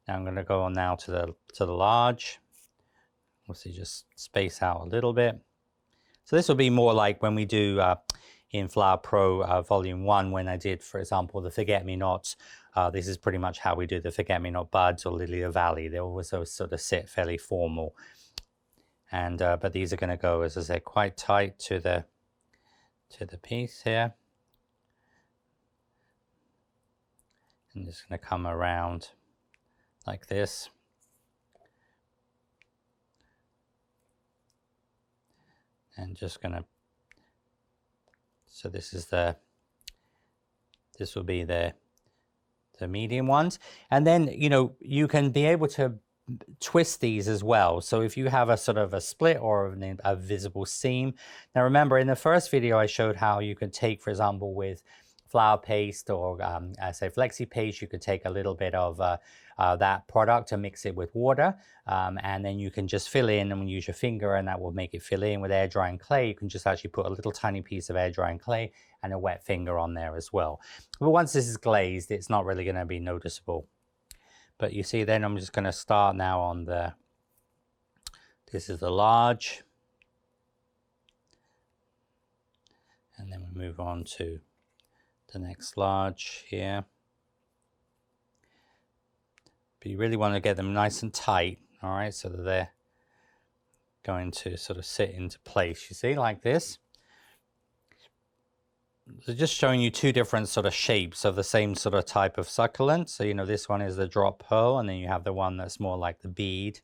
Now I'm going to go on now to the large. Obviously just space out a little bit. So this will be more like when we do in Flower Pro Volume 1, when I did, for example, the Forget-Me-Nots. This is pretty much how we do the Forget-Me-Not buds or Lily of Valley. They always sort of sit fairly formal. And but these are going to go, as I say, quite tight to the piece here. And just going to come around like this. And just going to, so this will be the medium ones. And then, you know, you can be able to twist these as well. So if you have a sort of a split or a visible seam. Now remember, in the first video I showed how you could take, for example, with flour paste or I say flexi paste, you could take a little bit of that product and mix it with water, and then you can just fill in and use your finger, and that will make it fill in. With air drying clay, you can just actually put a little tiny piece of air drying clay and a wet finger on there as well. But once this is glazed, it's not really going to be noticeable. But you see, then I'm just going to start now on this is the large, and then we move on to the next large here. But you really want to get them nice and tight, all right, so that they're going to sort of sit into place, you see, like this. So just showing you two different sort of shapes of the same sort of type of succulent. So, you know, this one is the drop pearl, and then you have the one that's more like the bead.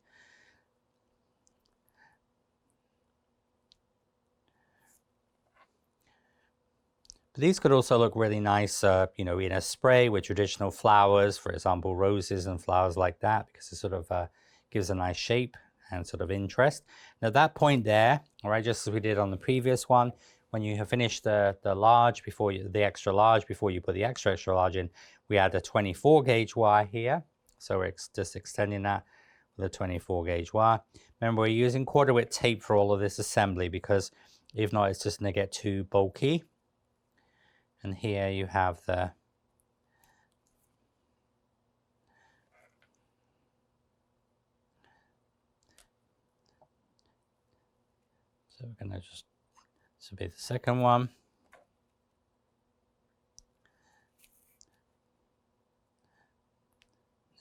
But these could also look really nice, you know, in a spray with traditional flowers, for example, roses and flowers like that, because it sort of gives a nice shape and sort of interest. And at that point there, all right, just as we did on the previous one, when you have finished the large before you, the extra large before you put the extra large in, we add a 24 gauge wire here. So we're just extending that with a 24 gauge wire. Remember, we're using quarter width tape for all of this assembly, because if not, it's just going to get too bulky. And here you have the so we're going to just, this will be the second one.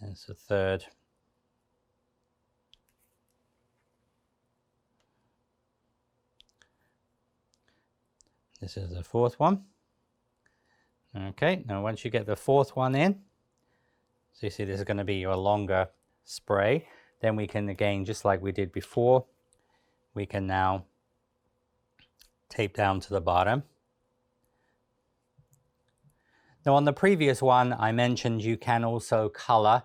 There's the third. This is the fourth one. Okay, now once you get the fourth one in, so you see this is going to be your longer spray, then we can, again, just like we did before, we can now tape down to the bottom. Now on the previous one, I mentioned you can also color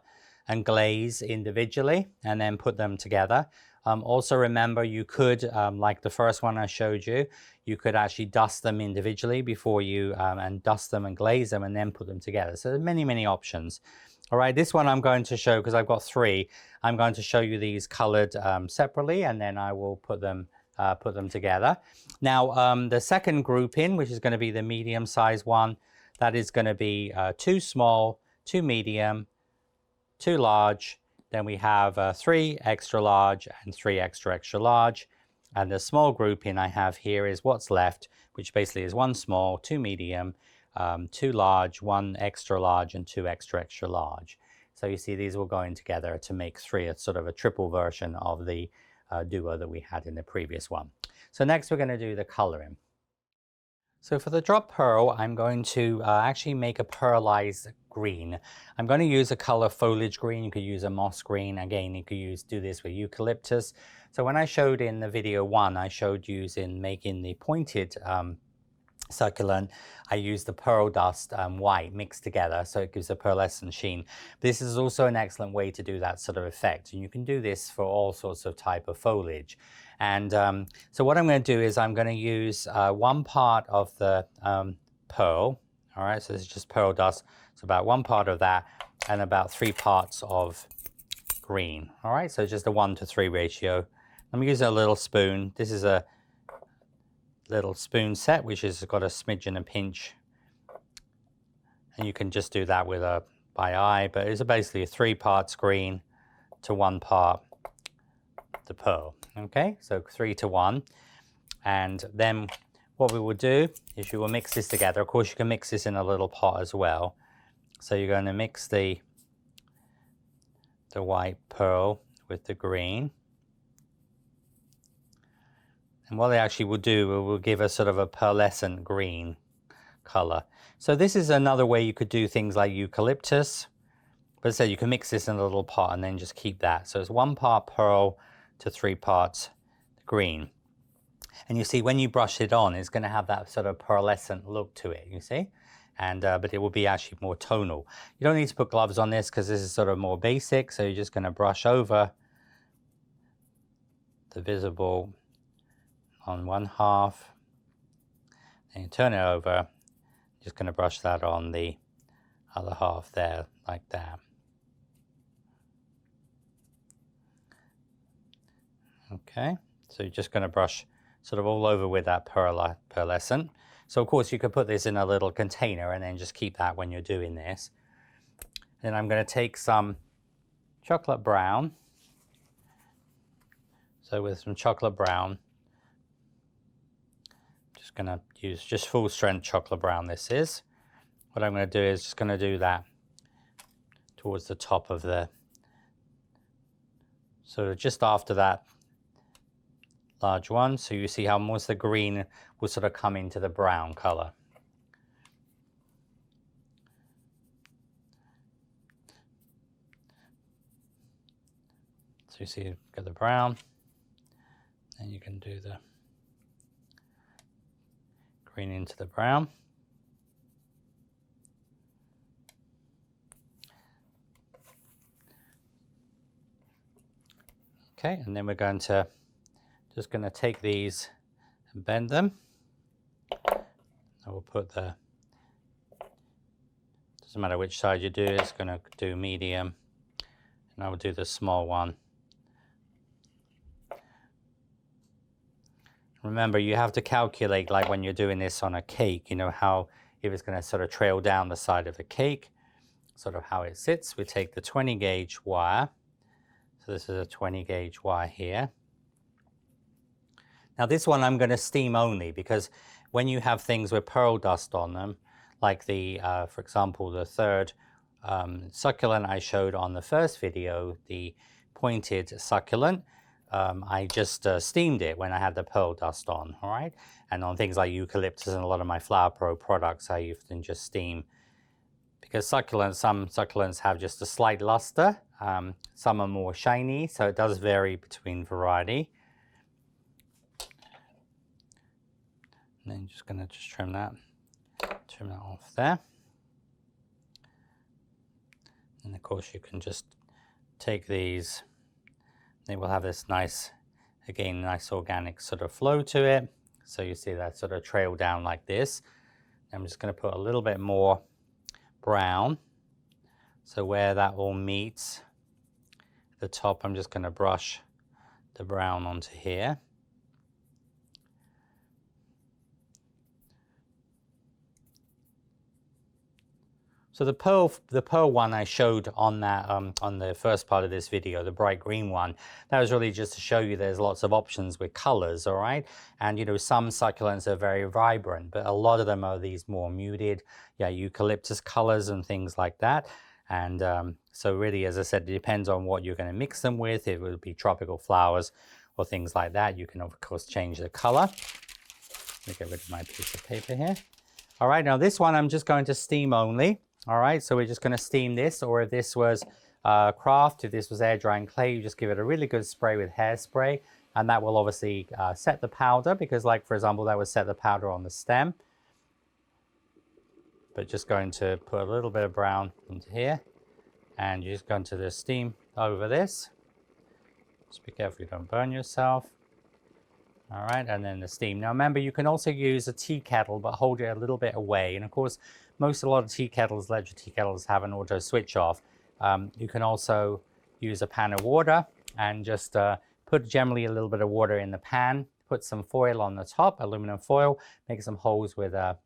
and glaze individually and then put them together. Also remember, you could, like the first one I showed you, you could actually dust them individually before you, and dust them and glaze them and then put them together. So there's many, many options. All right, this one I'm going to show, because I've got three, I'm going to show you these colored separately, and then I will put them together. Now, the second grouping, which is going to be the medium size one, that is going to be 2 small, 2 medium, 2 large. Then we have 3 extra large and 3 extra large. And the small grouping I have here is what's left, which basically is 1 small, 2 medium, 2 large, 1 extra large, and 2 extra large. So you see these will go in together to make 3, a sort of a triple version of the duo that we had in the previous one. So next we're going to do the coloring. So for the drop pearl, I'm going to actually make a pearlized green. I'm going to use a color foliage green. You could use a moss green. Again, you could do this with eucalyptus. So when I showed in the video 1, I showed using making the pointed succulent, I used the pearl dust white mixed together, so it gives a pearlescent sheen. This is also an excellent way to do that sort of effect, and you can do this for all sorts of type of foliage. And so what I'm going to do is I'm going to use 1 part of the pearl. All right, so this is just pearl dust. So about 1 part of that and about 3 parts of green. All right, so just a 1:3 ratio. I'm using a little spoon. This is a little spoon set, which has got a smidge and a pinch. And you can just do that with by eye, but it's basically 3 parts green to 1 part the pearl. Okay, so 3 to 1. And then what we will do is you will mix this together. Of course, you can mix this in a little pot as well. So you're going to mix the white pearl with the green. And what they actually will do, it will give us sort of a pearlescent green color. So this is another way you could do things like eucalyptus. But as I said, you can mix this in a little pot and then just keep that. So it's 1 part pearl to 3 parts green. And you see, when you brush it on, it's going to have that sort of pearlescent look to it, you see? And but it will be actually more tonal. You don't need to put gloves on this because this is sort of more basic. So you're just going to brush over the visible on 1/2. Then you turn it over. Just going to brush that on the other half there, like that. Okay, so you're just going to brush sort of all over with that pearlescent. So of course you could put this in a little container and then just keep that when you're doing this. Then I'm going to take some chocolate brown. So with some chocolate brown, just going to use just full strength chocolate brown this is. What I'm going to do is just going to do that towards the top of the So just after that large one, so you see how most of the green will sort of come into the brown color. So you see, you've got the brown, and you can do the green into the brown. Okay, and then we're just going to take these and bend them. I will put the, doesn't matter which side you do, it's going to do medium, and I will do the small one. Remember, you have to calculate, like when you're doing this on a cake, you know, how if it's going to sort of trail down the side of the cake, sort of how it sits. We take the 20 gauge wire. So this is a 20 gauge wire here. Now this one I'm going to steam only, because when you have things with pearl dust on them, like the, for example, the third succulent I showed on the first video, the pointed succulent, I just steamed it when I had the pearl dust on, all right? And on things like eucalyptus and a lot of my Flower Pro products, I often just steam. Because succulents, some succulents have just a slight luster, some are more shiny, so it does vary between variety. And then just gonna trim that off there. And of course you can just take these, they will have this nice, again, nice organic sort of flow to it. So you see that sort of trail down like this. I'm just gonna put a little bit more brown. So where that all meets the top, I'm just going to brush the brown onto here. So the pearl one I showed on that on the first part of this video, the bright green one, that was really just to show you there's lots of options with colors, all right? And you know, some succulents are very vibrant, but a lot of them are these more muted, yeah, eucalyptus colors and things like that. And so really, as I said, it depends on what you're going to mix them with. It would be tropical flowers or things like that. You can of course change the color. Let me get rid of my piece of paper here. All right, now this one I'm just going to steam only. All right, so we're just going to steam this, or if this was craft, if this was air drying clay, you just give it a really good spray with hairspray, and that will obviously set the powder, because like for example, that would set the powder on the stem. But just going to put a little bit of brown into here, and you're just going to just steam over this. Just be careful you don't burn yourself. All right, and then the steam. Now remember, you can also use a tea kettle, but hold it a little bit away. And of course, a lot of tea kettles, electric tea kettles, have an auto switch off. You can also use a pan of water and just put generally a little bit of water in the pan, put some foil on the top, aluminum foil, make some holes with a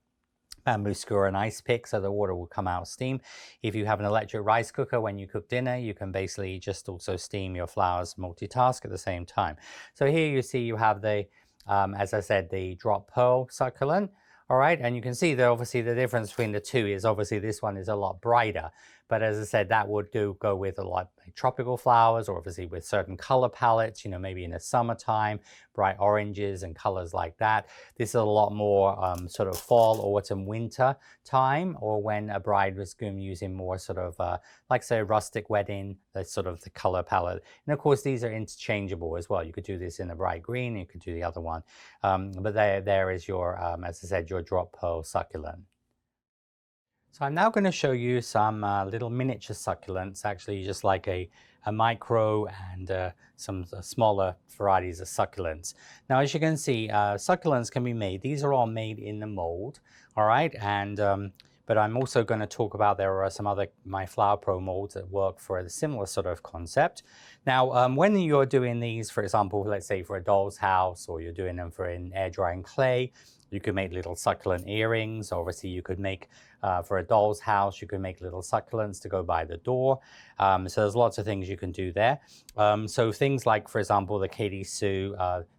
bamboo skewer and ice pick so the water will come out steam. If you have an electric rice cooker, when you cook dinner, you can basically just also steam your flowers, multitask at the same time. So here you see you have the, as I said, the drop pearl succulent. All right, and you can see that obviously the difference between the two is obviously this one is a lot brighter. But as I said, that would go with a lot like tropical flowers, or obviously with certain color palettes, you know, maybe in the summertime, bright oranges and colors like that. This is a lot more sort of fall, autumn, winter time, or when a bride was going using more sort of like say a rustic wedding, that's sort of the color palette. And of course, these are interchangeable as well. You could do this in a bright green, you could do the other one. But there is your, as I said, your drop pearl succulent. So I'm now going to show you some little miniature succulents, actually just like a micro and some smaller varieties of succulents. Now, as you can see, succulents can be made. These are all made in the mold, all right? And but I'm also going to talk about, there are some other my Flower Pro molds that work for a similar sort of concept. Now, when you're doing these, for example, let's say for a doll's house, or you're doing them for an air drying clay, you could make little succulent earrings. Obviously, you could make, for a doll's house, you could make little succulents to go by the door. So there's lots of things you can do there. So things like, for example, the Katy Sue,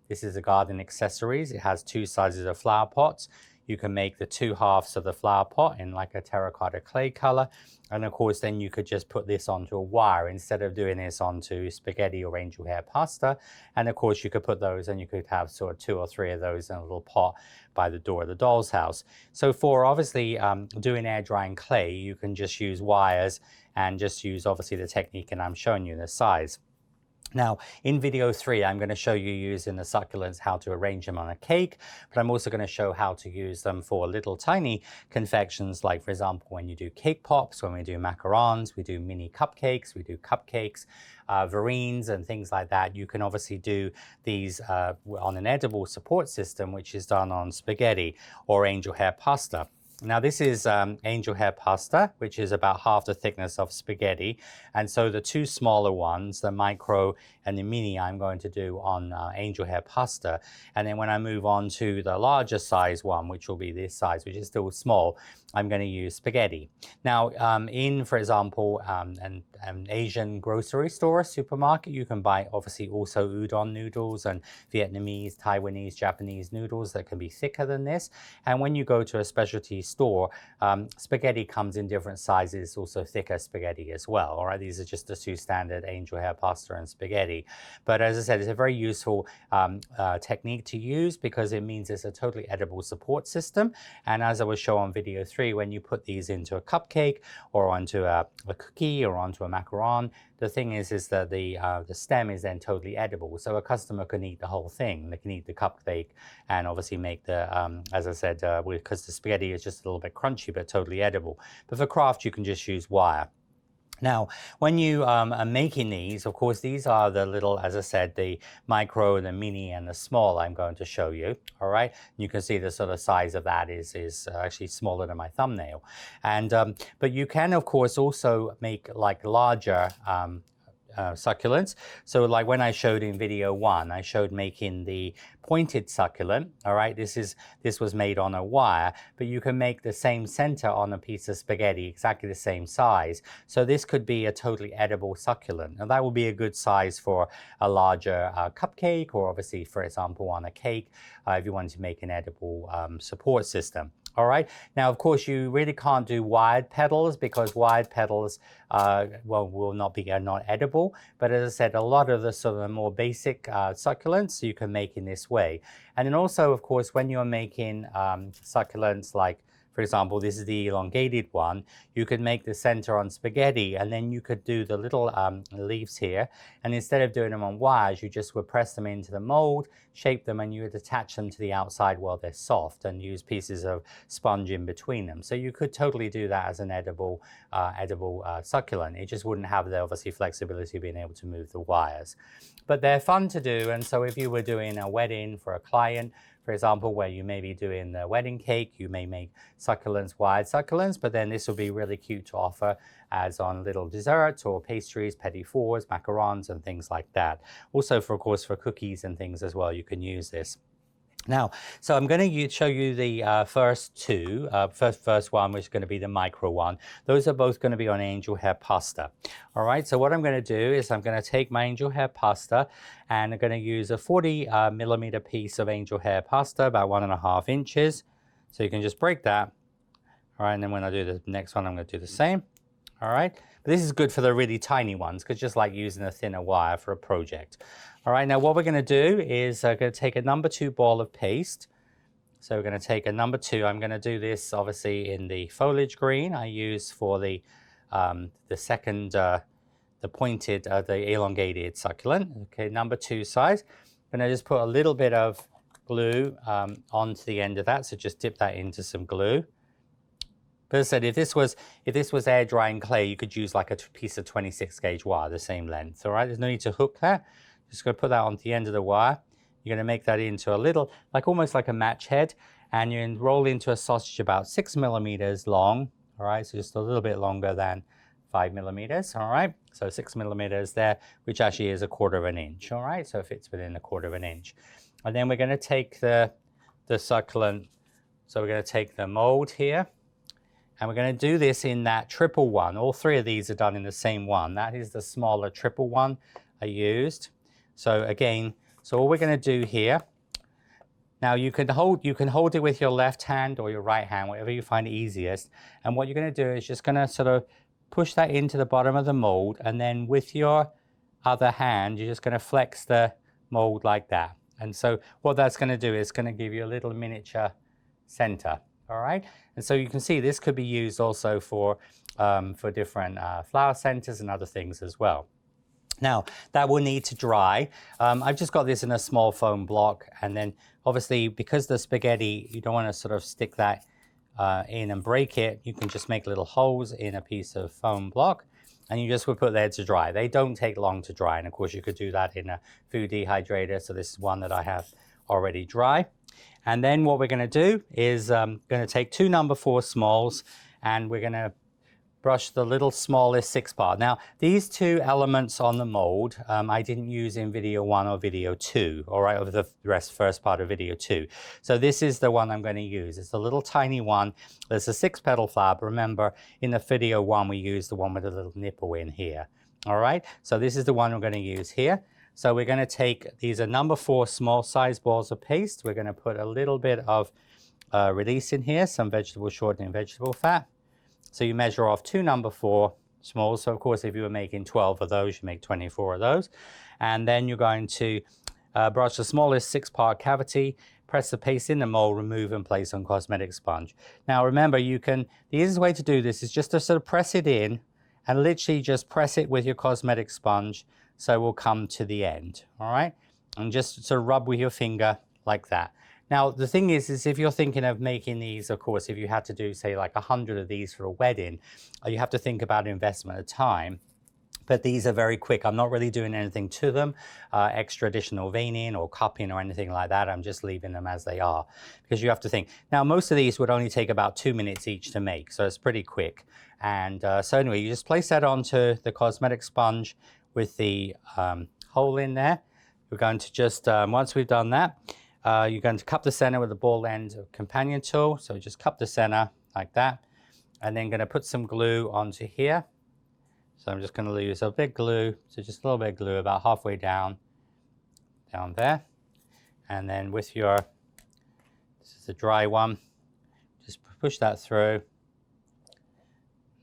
this is a garden accessories. It has two sizes of flower pots. you can make the two halves of the flower pot in like a terracotta clay color. And of course, then you could just put this onto a wire instead of doing this onto spaghetti or angel hair pasta. And of course, you could put those and you could have sort of 2 or 3 of those in a little pot by the door of the doll's house. So for obviously doing air drying clay, you can just use wires and just use obviously the technique, and I'm showing you the size. Now, in video 3, I'm going to show you using the succulents how to arrange them on a cake, but I'm also going to show how to use them for little tiny confections, like for example, when you do cake pops, when we do macarons, we do mini cupcakes, verines and things like that. You can obviously do these on an edible support system, which is done on spaghetti or angel hair pasta. Now this is angel hair pasta, which is about half the thickness of spaghetti. And so the 2 smaller ones, the micro and the mini, I'm going to do on angel hair pasta. And then when I move on to the larger size one, which will be this size, which is still small, I'm going to use spaghetti. Now for example, an Asian grocery store, supermarket, you can buy obviously also udon noodles and Vietnamese, Taiwanese, Japanese noodles that can be thicker than this. And when you go to a specialty store, spaghetti comes in different sizes, also thicker spaghetti as well. All right, these are just the 2 standard angel hair pasta and spaghetti. But as I said, it's a very useful technique to use because it means it's a totally edible support system. And as I will show on video 3, when you put these into a cupcake or onto a cookie or onto a macaron, the thing is that the stem is then totally edible. So a customer can eat the whole thing. They can eat the cupcake and obviously make the, as I said, because the spaghetti is just a little bit crunchy, but totally edible. But for craft, you can just use wire. Now, when you are making these, of course, these are the little, as I said, the micro, the mini, and the small I'm going to show you, all right? You can see the sort of size of that is actually smaller than my thumbnail. And, but you can, of course, also make like larger succulents. So like when I showed in video 1, I showed making the pointed succulent. All right, this was made on a wire, but you can make the same center on a piece of spaghetti, exactly the same size. So this could be a totally edible succulent. And that would be a good size for a larger cupcake, or obviously, for example, on a cake, if you want to make an edible support system. All right. Now, of course, you really can't do wired petals because wired petals, will not be not edible. But as I said, a lot of the sort of more basic succulents you can make in this way. And then also, of course, when you're making succulents like, for example, this is the elongated one, you could make the center on spaghetti, and then you could do the little leaves here. And instead of doing them on wires, you just would press them into the mold, shape them, and you would attach them to the outside while they're soft and use pieces of sponge in between them. So you could totally do that as an edible succulent. It just wouldn't have the obviously flexibility of being able to move the wires. But they're fun to do, and so if you were doing a wedding for a client, for example, where you may be doing the wedding cake, you may make succulents, wired succulents, but then this will be really cute to offer as on little desserts or pastries, petit fours, macarons, and things like that. Also, of course, for cookies and things as well, you can use this. Now, so I'm going to show you the first two. First one, which is going to be the micro one. Those are both going to be on angel hair pasta. All right, so what I'm going to do is I'm going to take my angel hair pasta and I'm going to use a 40 millimeter piece of angel hair pasta, about 1.5 inches. So you can just break that. All right, and then when I do the next one, I'm going to do the same. All right, but this is good for the really tiny ones because just like using a thinner wire for a project. All right, now what we're going to do is going to take a number 2 ball of paste. So we're going to take a number 2. I'm going to do this obviously in the foliage green I use for the second, the pointed, the elongated succulent. Okay, number 2 size. I'm going to just put a little bit of glue onto the end of that. So just dip that into some glue. But as I said, if this was air drying clay, you could use like a piece of 26 gauge wire, the same length. All right, there's no need to hook that. Just going to put that on the end of the wire. You're going to make that into a little, like almost like a match head, and you roll into a sausage about 6 millimeters long. All right, so just a little bit longer than 5 millimeters. All right, so 6 millimeters there, which actually is 1/4 inch. All right, so it fits within 1/4 inch. And then we're going to take the succulent. So we're going to take the mold here. And we're going to do this in that triple one. All 3 of these are done in the same one. That is the smaller triple one I used. So again, so all we're going to do here. Now you can hold it with your left hand or your right hand, whatever you find easiest. And what you're going to do is just going to sort of push that into the bottom of the mold, and then with your other hand, you're just going to flex the mold like that. And so what that's going to do is going to give you a little miniature center. All right. And so you can see this could be used also for different flower centers and other things as well. Now that will need to dry. I've just got this in a small foam block, and then obviously because the spaghetti, you don't want to sort of stick that in and break it. You can just make little holes in a piece of foam block, and you just would put there to dry. They don't take long to dry, and of course you could do that in a food dehydrator. So this is one that I have already dry. And then what we're going to do is going to take 2 No. 4 smalls, and we're going to brush the little smallest 6-part. Now, these 2 elements on the mold, I didn't use in video 1 or video 2, all right, or the first part of video 2. So this is the one I'm going to use. It's a little tiny one. There's a 6-petal flower, but remember, in the video 1, we used the one with a little nipple in here, all right? So this is the one we're going to use here. So we're going to take, these are No. 4 small size balls of paste. We're going to put a little bit of release in here, some vegetable shortening vegetable fat. So you measure off 2 No. 4 smalls. So of course, if you were making 12 of those, you make 24 of those. And then you're going to brush the smallest 6-part cavity, press the paste in the mold, remove and place on cosmetic sponge. Now remember, the easiest way to do this is just to sort of press it in and literally just press it with your cosmetic sponge. So we'll come to the end, all right? And just sort of rub with your finger like that. Now, the thing is if you're thinking of making these, of course, if you had to do, say, like 100 of these for a wedding, you have to think about investment of time. But these are very quick. I'm not really doing anything to them, extra additional veining or cupping or anything like that. I'm just leaving them as they are, because you have to think. Now, most of these would only take about 2 minutes each to make, so it's pretty quick. And so anyway, you just place that onto the cosmetic sponge with the hole in there. We're going to just, once we've done that, you're going to cup the center with the ball end of companion tool. So just cup the center like that. And then going to put some glue onto here. So I'm just going to use a bit glue. So just a little bit of glue about halfway down there. And then with your, this is the dry one, just push that through.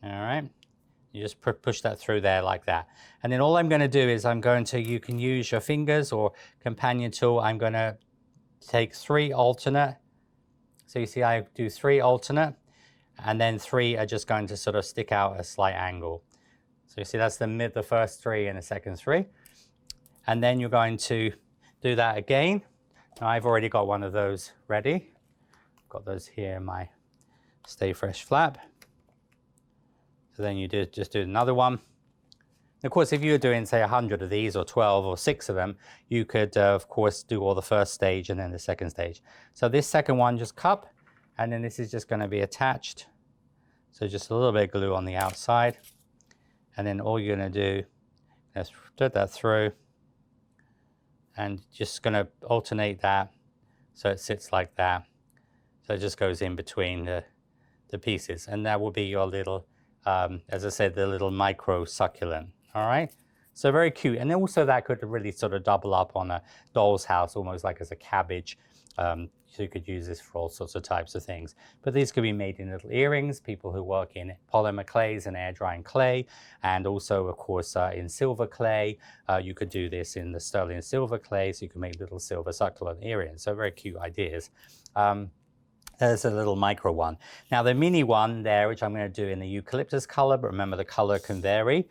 All right. You just push that through there like that. And then all I'm going to do is you can use your fingers or companion tool. I'm going to take 3 alternate. So you see I do 3 alternate, and then 3 are just going to sort of stick out at a slight angle. So you see that's the first 3 and the second 3. And then you're going to do that again. Now I've already got one of those ready. Got those here in my Stay Fresh flap. So then you just do another one. Of course, if you were doing, say, 100 of these or 12 or 6 of them, you could, of course, do all the first stage and then the second stage. So this second one, just cup, and then this is just going to be attached. So just a little bit of glue on the outside. And then all you're going to do is put that through and just going to alternate that so it sits like that. So it just goes in between the pieces. And that will be your little, as I said, the little micro succulent. All right, so very cute. And also that could really sort of double up on a doll's house, almost like as a cabbage. So you could use this for all sorts of types of things. But these could be made in little earrings, people who work in polymer clays and air drying clay, and also, of course, in silver clay. You could do this in the sterling silver clay, so you can make little silver succulent earrings. So very cute ideas. There's a little micro one. Now the mini one there, which I'm going to do in the eucalyptus color, but remember the color can vary.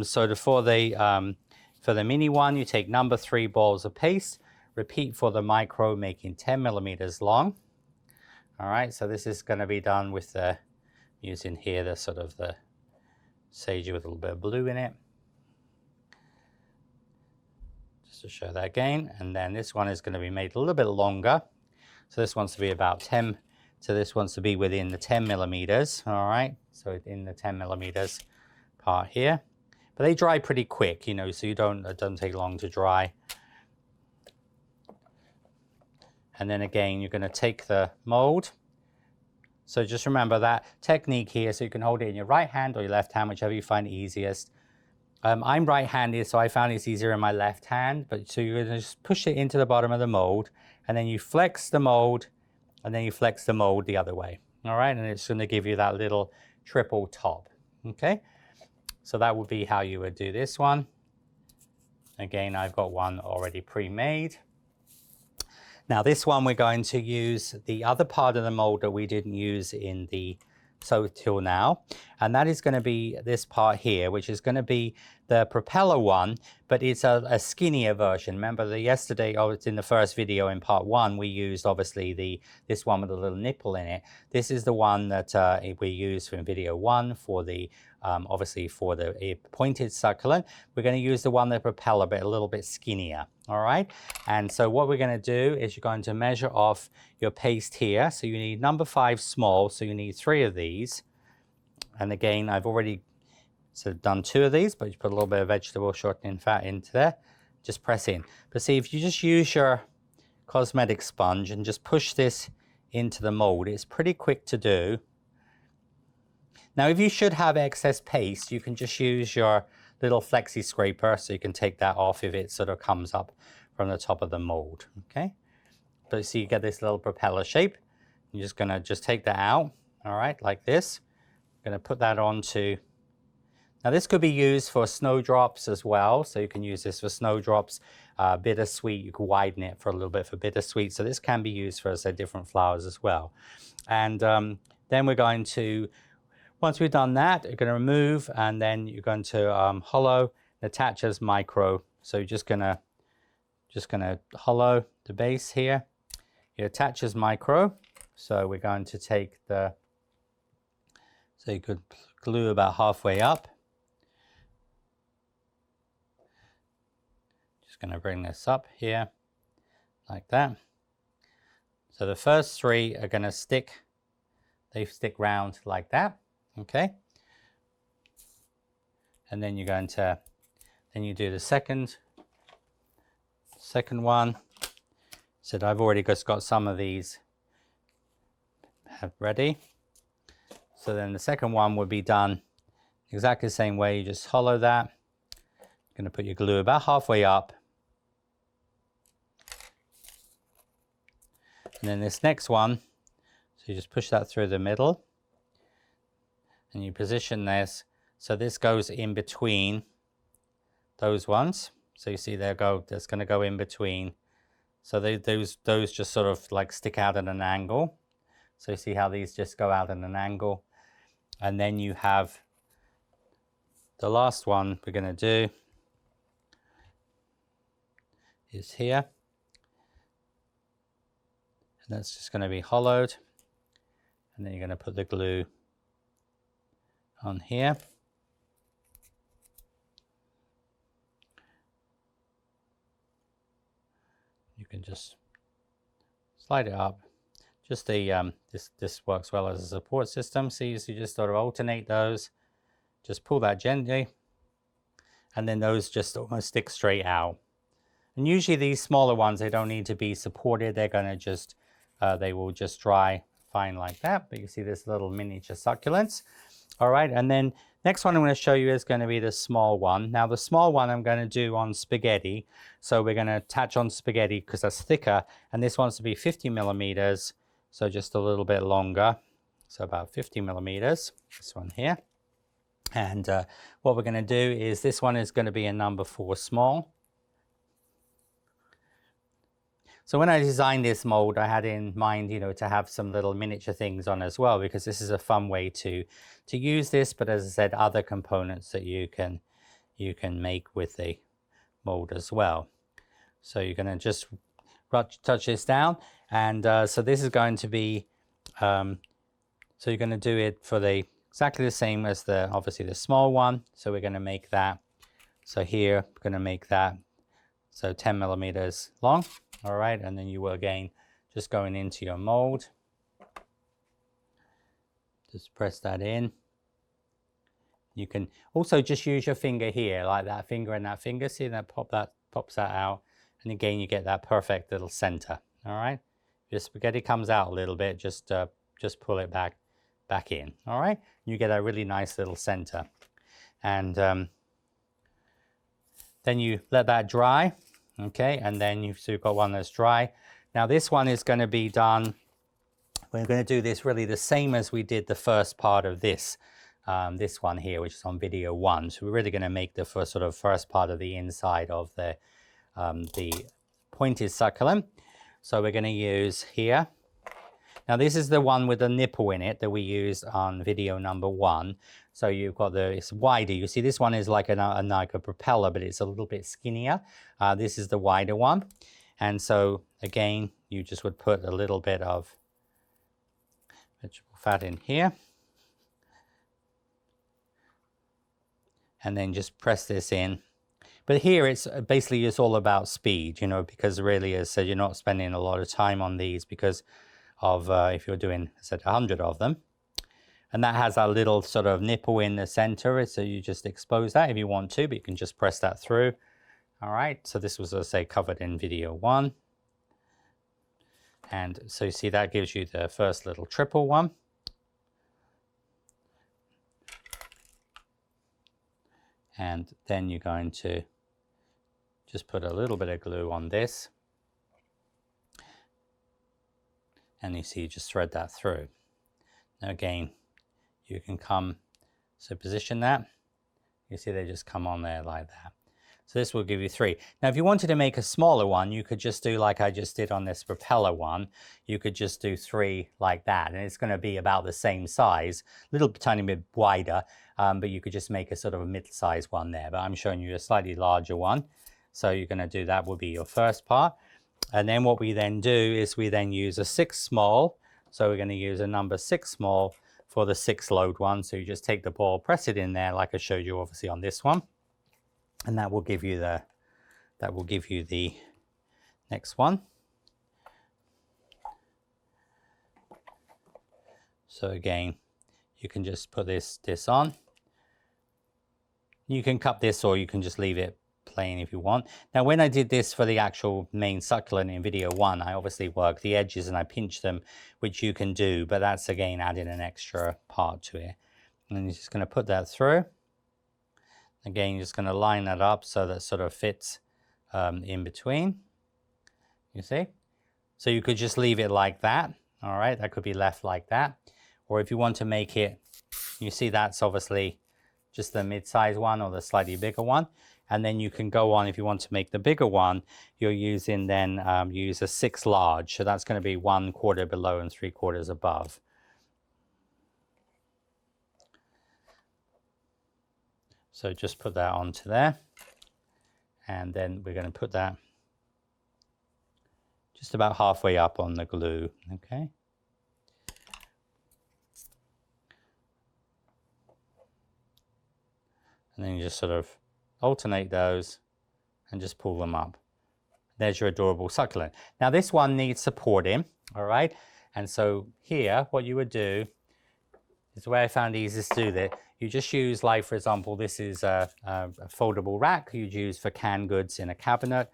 So for the mini one, you take No. 3 balls of paste, repeat for the micro, making 10 millimeters long. All right, so this is going to be done with the, using here the sort of the sage with a little bit of blue in it. Just to show that again. And then this one is going to be made a little bit longer. So this wants to be about 10, so this wants to be within the 10 millimeters, all right? So in the 10 millimeters part here. But they dry pretty quick, you know, so it doesn't take long to dry. And then again, you're going to take the mold. So just remember that technique here, so you can hold it in your right hand or your left hand, whichever you find easiest. I'm right-handed, so I found it's easier in my left hand, but so you're gonna just push it into the bottom of the mold, and then you flex the mold, and then you flex the mold the other way. All right, and it's gonna give you that little triple top, okay? So that would be how you would do this one. Again, I've got one already pre-made. Now this one, we're going to use the other part of the mold that we didn't use in the till now, and that is going to be this part here, which is going to be the propeller one, but it's a skinnier version. Remember yesterday, it's in the first video in part 1, we used obviously this one with a little nipple in it. This is the one that we used in video 1 for the obviously for the pointed succulent. We're going to use the one, the propeller, but a little bit skinnier. All right, and so what we're going to do is you're going to measure off your paste here. So you need number 5 small, so you need 3 of these. And again, I've already done 2 of these, but you put a little bit of vegetable shortening fat into there. Just press in. But see, if you just use your cosmetic sponge and just push this into the mold, it's pretty quick to do. Now, if you should have excess paste, you can just use your little Flexi Scraper, so you can take that off if it sort of comes up from the top of the mold, okay? But so you get this little propeller shape. You're just gonna take that out, all right, like this. I'm gonna put that onto, now this could be used for snowdrops as well, so you can use this for snowdrops. Bittersweet, you can widen it for a little bit for bittersweet, so this can be used for, say, different flowers as well. And then we're going to, once we've done that, you're going to remove, and then you're going to hollow and attach as micro. So you're just gonna hollow the base here. You attach as micro. So we're going to take so you could glue about halfway up. Just going to bring this up here like that. So the first 3 are going to stick. They stick round like that. Okay, and then you're going to, then you do the second one. So I've already just got some of these ready. So then the second one would be done exactly the same way. You just hollow that. You're going to put your glue about halfway up. And then this next one, so you just push that through the middle. And you position this, so this goes in between those ones. So you see that's going to go in between. So those just sort of like stick out at an angle. So you see how these just go out at an angle. And then you have the last one we're going to do is here. And that's just going to be hollowed. And then you're going to put the glue on here. You can just slide it up. Just the this works well as a support system. See, so you just sort of alternate those. Just pull that gently, and then those just almost stick straight out. And usually these smaller ones, they don't need to be supported. They're going to just they will just dry fine like that. But you see this little miniature succulents. All right, and then next one I'm going to show you is going to be the small one. Now the small one I'm going to do on spaghetti. So we're going to attach on spaghetti because that's thicker, and this wants to be 50 millimeters, so just a little bit longer. So about 50 millimeters, this one here. And what we're going to do is this one is going to be a number 4 small. So when I designed this mold, I had in mind, you know, to have some little miniature things on as well, because this is a fun way to use this. But as I said, other components that you can make with the mold as well. So you're going to just touch this down, and so this is going to be, so you're going to do it for exactly the same as obviously the small one. So we're going to make that. So here we're going to make that so 10 millimeters long. All right, and then you will again just going into your mold. Just press that in. You can also just use your finger here, like that finger and that finger. See that pops that out, and again you get that perfect little center. All right, if your spaghetti comes out a little bit, just pull it back in. All right, you get a really nice little center, and Then you let that dry, okay, and then you've still got one that's dry. Now this one is going to be done, we're going to do this really the same as we did the first part of this. This one here, which is on video 1. So we're really going to make the first part of the inside of the pointed succulent. So we're going to use here. Now this is the one with the nipple in it that we used on video number 1. So you've got it's wider. You see this one is like like a propeller, but it's a little bit skinnier. This is the wider one. And so again, you just would put a little bit of vegetable fat in here. And then just press this in. But here it's basically just all about speed, you know, because really, as I said, you're not spending a lot of time on these because of if you're doing, I said, 100 of them. And that has a little sort of nipple in the center, so you just expose that if you want to, but you can just press that through. All right, so this was, as I say, covered in video 1. And so you see that gives you the first little triple one. And then you're going to just put a little bit of glue on this. And you see, you just thread that through. Now again, you can come, so position that. You see they just come on there like that. So this will give you 3. Now if you wanted to make a smaller one, you could just do like I just did on this propeller one. You could just do 3 like that, and it's going to be about the same size, a little tiny bit wider, but you could just make a sort of a mid-size one there. But I'm showing you a slightly larger one. So you're going to do that will be your first part. And then what we then do is we then use a 6 small. So we're going to use a number 6 small for the 6 load one. So you just take the ball, press it in there like I showed you obviously on this one. And that will give you the next one. So again, you can just put this on. You can cut this or you can just leave it plain if you want. Now when I did this for the actual main succulent in video 1, I obviously worked the edges and I pinched them, which you can do, but that's again adding an extra part to it. And then you're just going to put that through. Again, you're just going to line that up so that sort of fits in between. You see? So you could just leave it like that. All right, that could be left like that. Or if you want to make it, you see that's obviously just the mid-size one or the slightly bigger one. And then you can go on, if you want to make the bigger one, you're using then, use a 6 large. So that's going to be 1/4 below and 3/4 above. So just put that onto there. And then we're going to put that just about halfway up on the glue, okay? And then you just sort of alternate those and just pull them up. There's your adorable succulent. Now this one needs supporting, all right? And so here, what you would do is the way I found easiest to do that. You just use, like for example, this is a foldable rack you'd use for canned goods in a cabinet.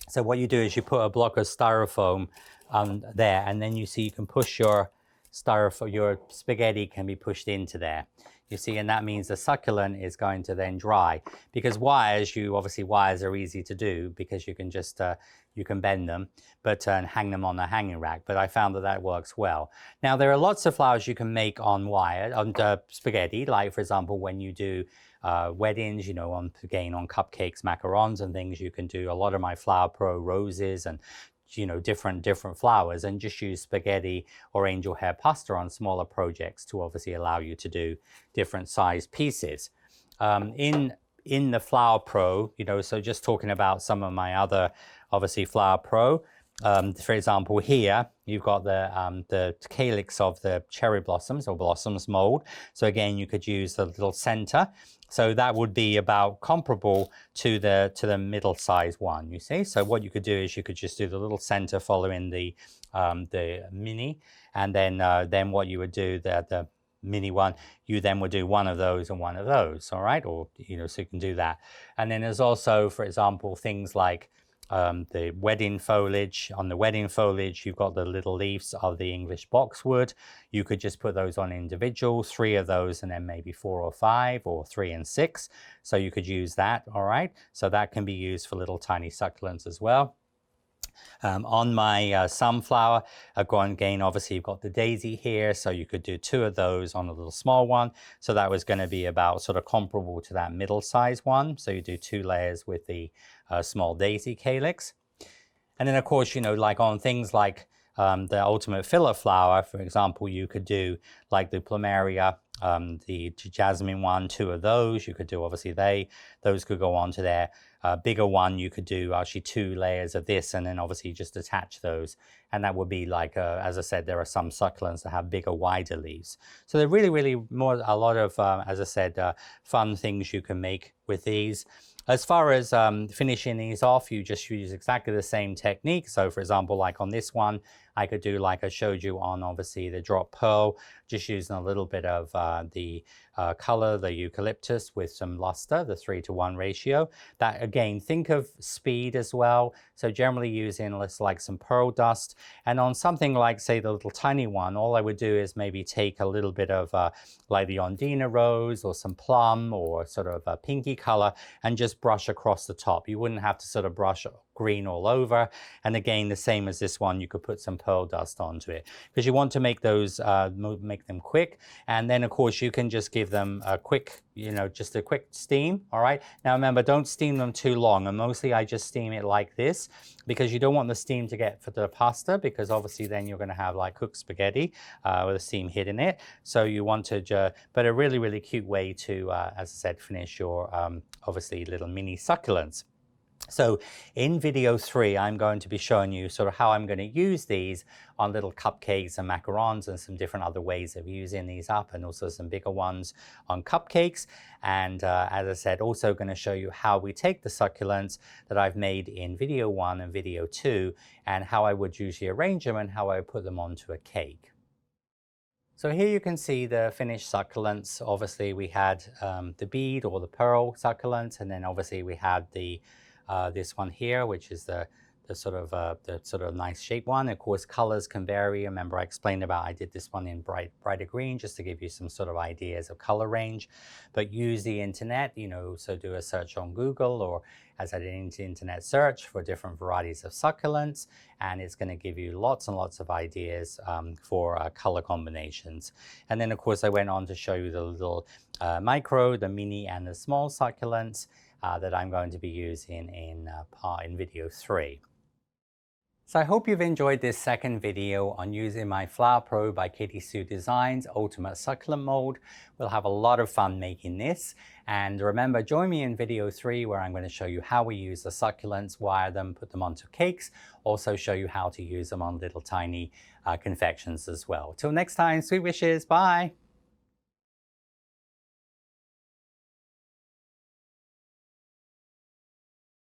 So what you do is you put a block of styrofoam there, and then you see you can push your styrofoam, your spaghetti can be pushed into there. You see, and that means the succulent is going to then dry. Because wires, obviously wires are easy to do because you can just, you can bend them, but hang them on a hanging rack. But I found that that works well. Now, there are lots of flowers you can make on wire, on spaghetti, like for example, when you do weddings, you know, on cupcakes, macarons and things, you can do a lot of my Flower Pro roses and you know, different flowers, and just use spaghetti or angel hair pasta on smaller projects to obviously allow you to do different size pieces. In the Flower Pro, you know, so just talking about some of my other, obviously Flower Pro, for example, here you've got the calyx of the cherry blossoms or blossoms mold. So again, you could use the little center. So that would be about comparable to the middle size one, you see. So what you could do is you could just do the little center following the mini, and then what you would do, the mini one, you then would do one of those and one of those, all right? Or, you know, so you can do that. And then there's also, for example, things like the wedding foliage. On the wedding foliage, you've got the little leaves of the English boxwood. You could just put those on individual, 3 of those, and then maybe 4 or 5, or 3 and 6. So you could use that, all right? So that can be used for little tiny succulents as well. On my sunflower, again, obviously you've got the daisy here, so you could do 2 of those on a little small one. So that was going to be about sort of comparable to that middle size one. So you do 2 layers with the small daisy calyx. And then of course, you know, like on things like the ultimate filler flower, for example, you could do like the plumeria, the jasmine one, 2 of those. You could do, obviously those could go on to there. Bigger one, you could do actually 2 layers of this, and then obviously just attach those. And that would be like, as I said, there are some succulents that have bigger, wider leaves. So they're really, really a lot of, as I said, fun things you can make with these. As far as finishing these off, you just use exactly the same technique. So for example, like on this one, I could do like I showed you on obviously the drop pearl, just using a little bit of the color, the eucalyptus with some luster, the 3:1 ratio. That again, think of speed as well. So generally using like some pearl dust. And on something like say the little tiny one, all I would do is maybe take a little bit of like the Ondina rose or some plum or sort of a pinky color and just brush across the top. You wouldn't have to sort of brush green all over. And again, the same as this one, you could put some pearl dust onto it because you want to make those, make them quick. And then of course you can just give them a quick, you know, just a quick steam. All right. Now remember, don't steam them too long. And mostly I just steam it like this because you don't want the steam to get for the pasta, because obviously then you're going to have like cooked spaghetti with the steam hitting it. So you want to, but a really, really cute way to, as I said, finish your obviously little mini succulents. So in video 3, I'm going to be showing you sort of how I'm going to use these on little cupcakes and macarons and some different other ways of using these up, and also some bigger ones on cupcakes. And as I said, also going to show you how we take the succulents that I've made in video 1 and video 2 and how I would usually arrange them and how I would put them onto a cake. So here you can see the finished succulents. Obviously we had the bead or the pearl succulent, and then obviously we had the this one here, which is the sort of nice shape one. Of course, colors can vary. Remember, I explained about I did this one in brighter green just to give you some sort of ideas of color range. But use the internet, you know, so do a search on Google, or as I did an internet search for different varieties of succulents, and it's going to give you lots and lots of ideas for color combinations. And then, of course, I went on to show you the little micro, the mini, and the small succulents that I'm going to be using in video 3. So I hope you've enjoyed this second video on using my Flower Pro by Katy Sue Designs Ultimate Succulent Mold. We'll have a lot of fun making this. And remember, join me in video 3 where I'm going to show you how we use the succulents, wire them, put them onto cakes, also show you how to use them on little tiny confections as well. Till next time, sweet wishes, bye!